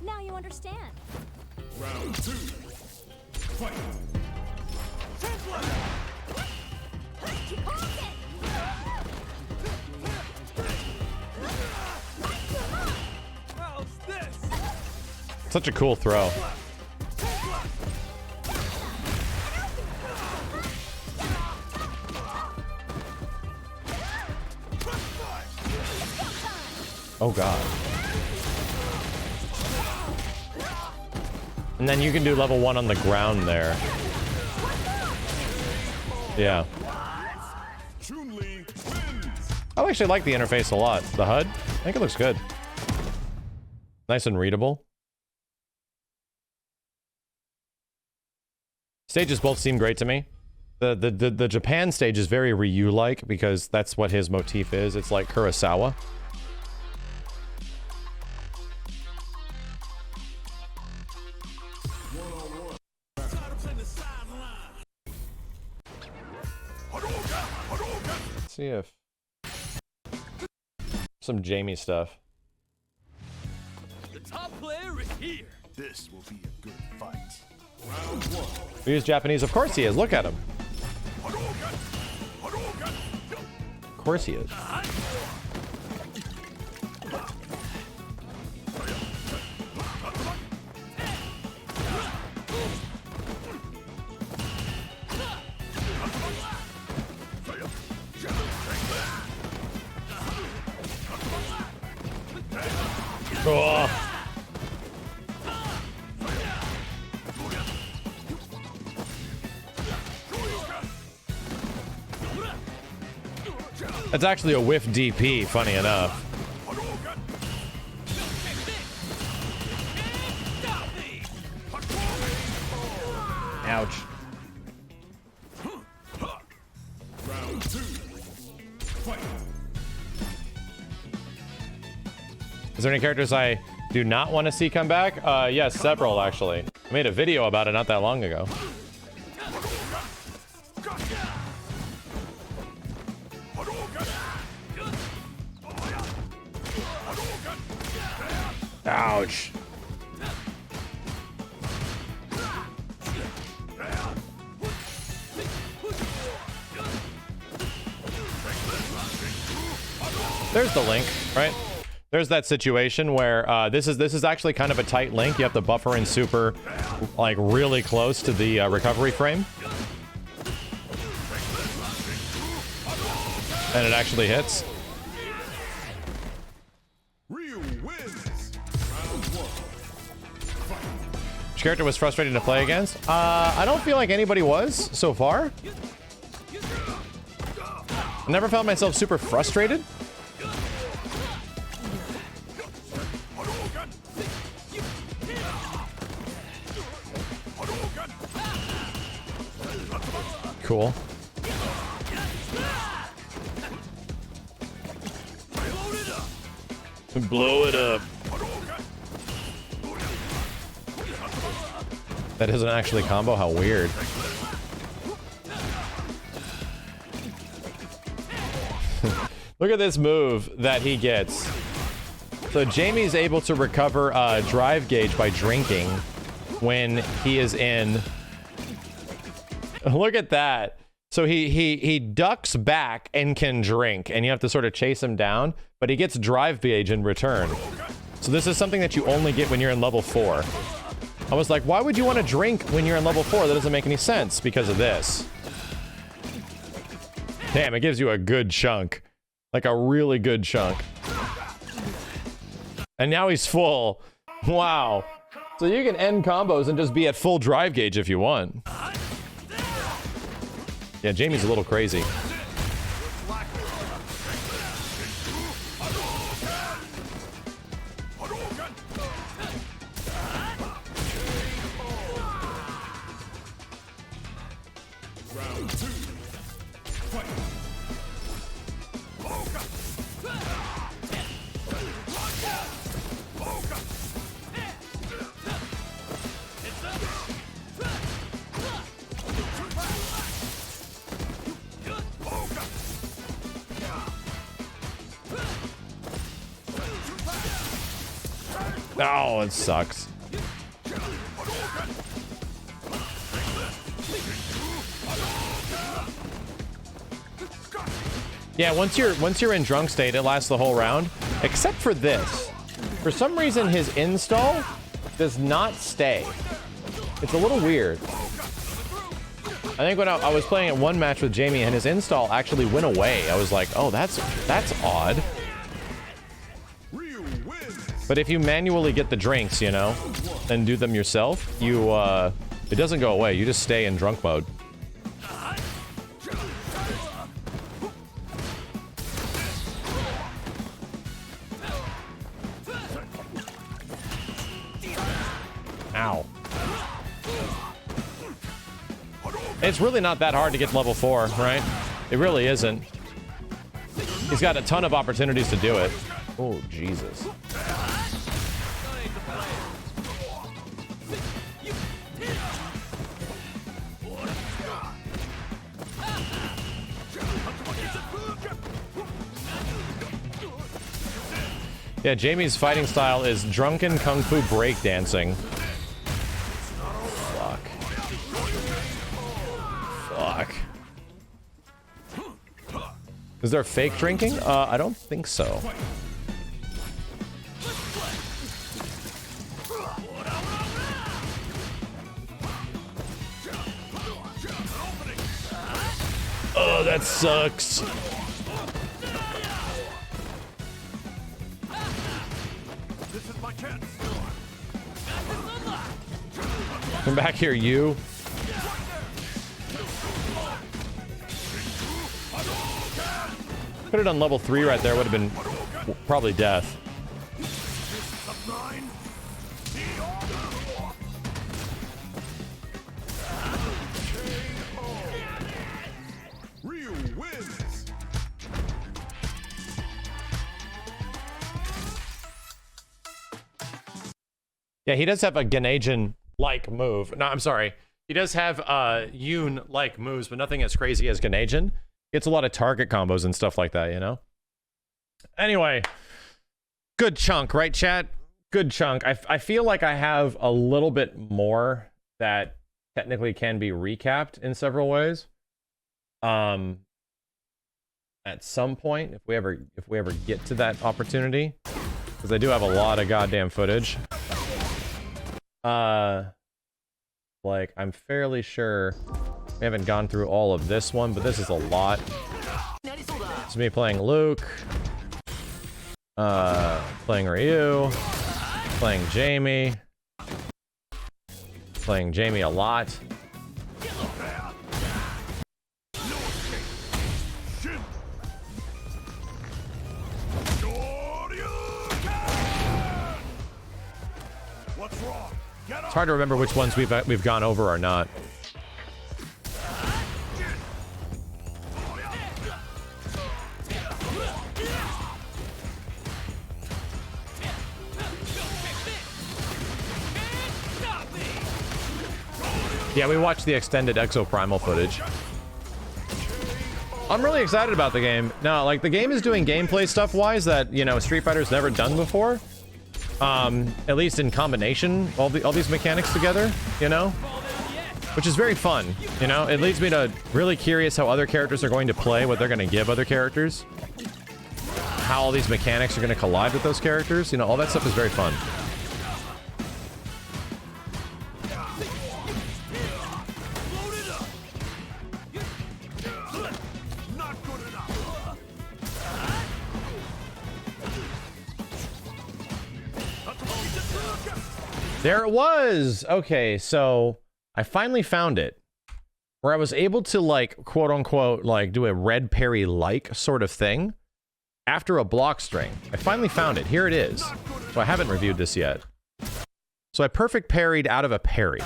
Now you understand. Round 2. Fight. Such a cool throw. Oh god. And then you can do level 1 on the ground there. Yeah. I actually like the interface a lot. The HUD, I think it looks good. Nice and readable. Stages both seem great to me. The Japan stage is very Ryu-like because that's what his motif is. It's like Kurosawa. Let's see if some Jamie stuff. The top player is here. This will be a good fight. Round 1. He's Japanese, of course he is. Look at him. Of course he is. Oh. That's actually a whiff DP, funny enough. Ouch. Round 2. Fight. Is there any characters I do not want to see come back? Yes, several actually. I made a video about it not that long ago. Ouch. There's the link, right? There's that situation where this is actually kind of a tight link. You have to buffer in super, like really close to the recovery frame, and it actually hits. Ryu wins. Round 1. Which character was frustrating to play against? I don't feel like anybody was so far. I never found myself super frustrated. Cool. Blow it up. That isn't actually combo? How weird. Look at this move that he gets. So Jamie's able to recover drive gauge by drinking when he is in... Look at that. So he ducks back and can drink, and you have to sort of chase him down, but he gets drive gauge in return. So this is something that you only get when you're in level 4. I was like, why would you want to drink when you're in level 4? That doesn't make any sense because of this. Damn, it gives you a good chunk. Like a really good chunk. And now he's full. Wow. So you can end combos and just be at full drive gauge if you want. Yeah, Jamie's a little crazy. Round 2. Fight. Oh, it sucks. Yeah, once you're in drunk state, it lasts the whole round, except for this. For some reason, his install does not stay. It's a little weird. I think when I was playing at one match with Jamie and his install actually went away, I was like, oh, that's odd. Ryu But if you manually get the drinks, you know, and do them yourself, you, it doesn't go away. You just stay in drunk mode. Ow. It's really not that hard to get to level 4, right? It really isn't. He's got a ton of opportunities to do it. Oh, Jesus. Yeah, Jamie's fighting style is drunken kung fu breakdancing. Fuck. Fuck. Is there fake drinking? I don't think so. Oh, that sucks. Come back here, you. Could have done level 3 right there. Would have been probably death. Ryu wins. Yeah, he does have a Ganajin-like move. No, I'm sorry. He does have Yoon-like moves, but nothing as crazy as Ganajin. Gets a lot of target combos and stuff like that, you know? Anyway, good chunk, right, chat? Good chunk. I feel like I have a little bit more that technically can be recapped in several ways. At some point, if we ever get to that opportunity, because I do have a lot of goddamn footage. Like, I'm fairly sure we haven't gone through all of this one, but this is a lot. It's me playing Luke, playing Ryu, playing Jamie a lot. It's hard to remember which ones we've gone over or not. Yeah, we watched the extended Exoprimal footage. I'm really excited about the game. No, like, the game is doing gameplay stuff-wise that, you know, Street Fighter's never done before. At least in combination, all these mechanics together, you know? Which is very fun, you know? It leads me to really curious how other characters are going to play, what they're going to give other characters. How all these mechanics are going to collide with those characters. You know, all that stuff is very fun. There it was! Okay, so I finally found it. Where I was able to, like, quote-unquote, like, do a red parry-like sort of thing after a block string. I finally found it. Here it is. So I haven't reviewed this yet. So I perfect parried out of a parry.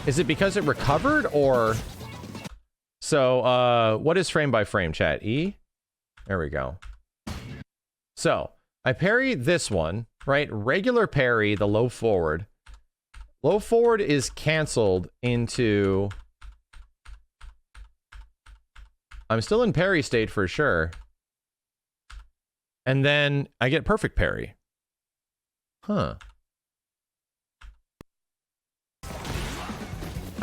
Is it because it recovered, or... So, what is frame by frame, chat? E? There we go. So, I parried this one. Right, regular parry, the low forward. Low forward is canceled into... I'm still in parry state for sure. And then I get perfect parry. Huh.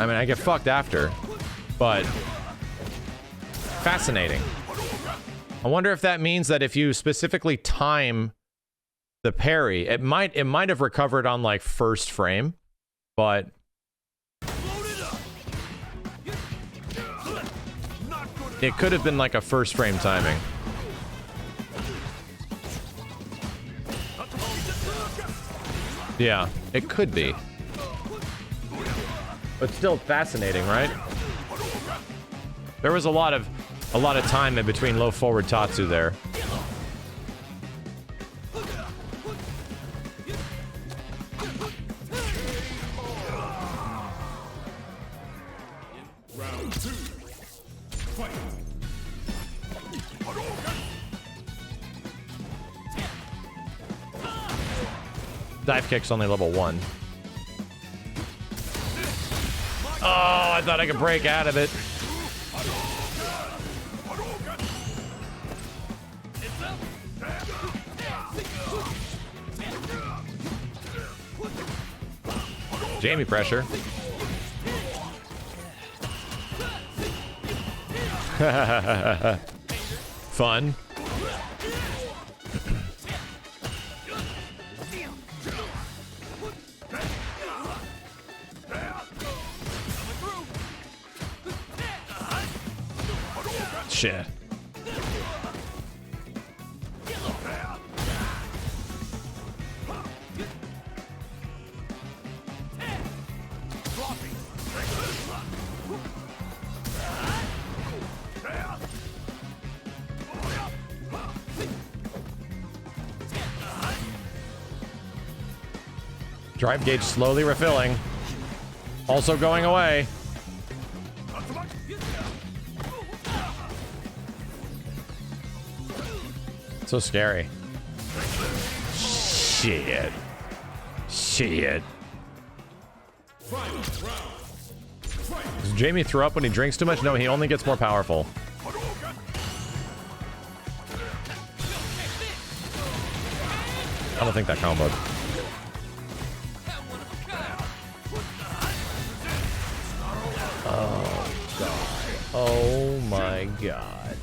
I mean, I get fucked after, but fascinating. I wonder if that means that if you specifically time the parry, it might have recovered on, like, first frame, but it could have been like a first frame timing. Yeah, it could be. But still fascinating, right? There was a lot of time in between low forward Tatsu there. Round 2. Fight. Dive kick's only level 1. Oh, I thought I could break out of it. Jamie pressure. Fun. Shit. Drive gauge slowly refilling. Also going away. So scary. Shit. Shit. Does Jamie throw up when he drinks too much? No, he only gets more powerful. I don't think that comboed. Oh, God. Oh, my God.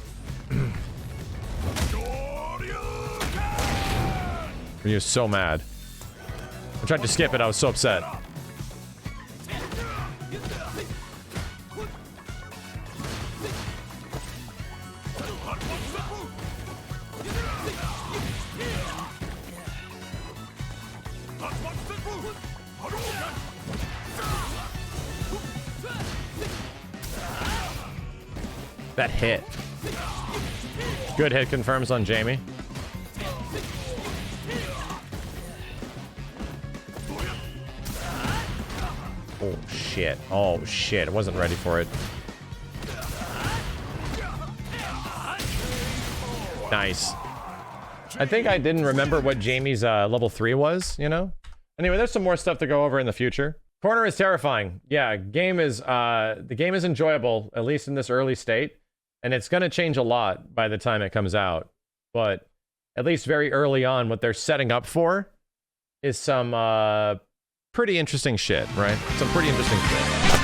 He was so mad. I tried to skip it. I was so upset. That hit. Good hit confirms on Jamie. Oh shit. Oh shit. I wasn't ready for it. Nice. I think I didn't remember what Jamie's level 3 was, you know? Anyway, there's some more stuff to go over in the future. Corner is terrifying. Yeah, the game is enjoyable, at least in this early state. And it's gonna change a lot by the time it comes out. But at least very early on, what they're setting up for is some pretty interesting shit, right? Some pretty interesting shit.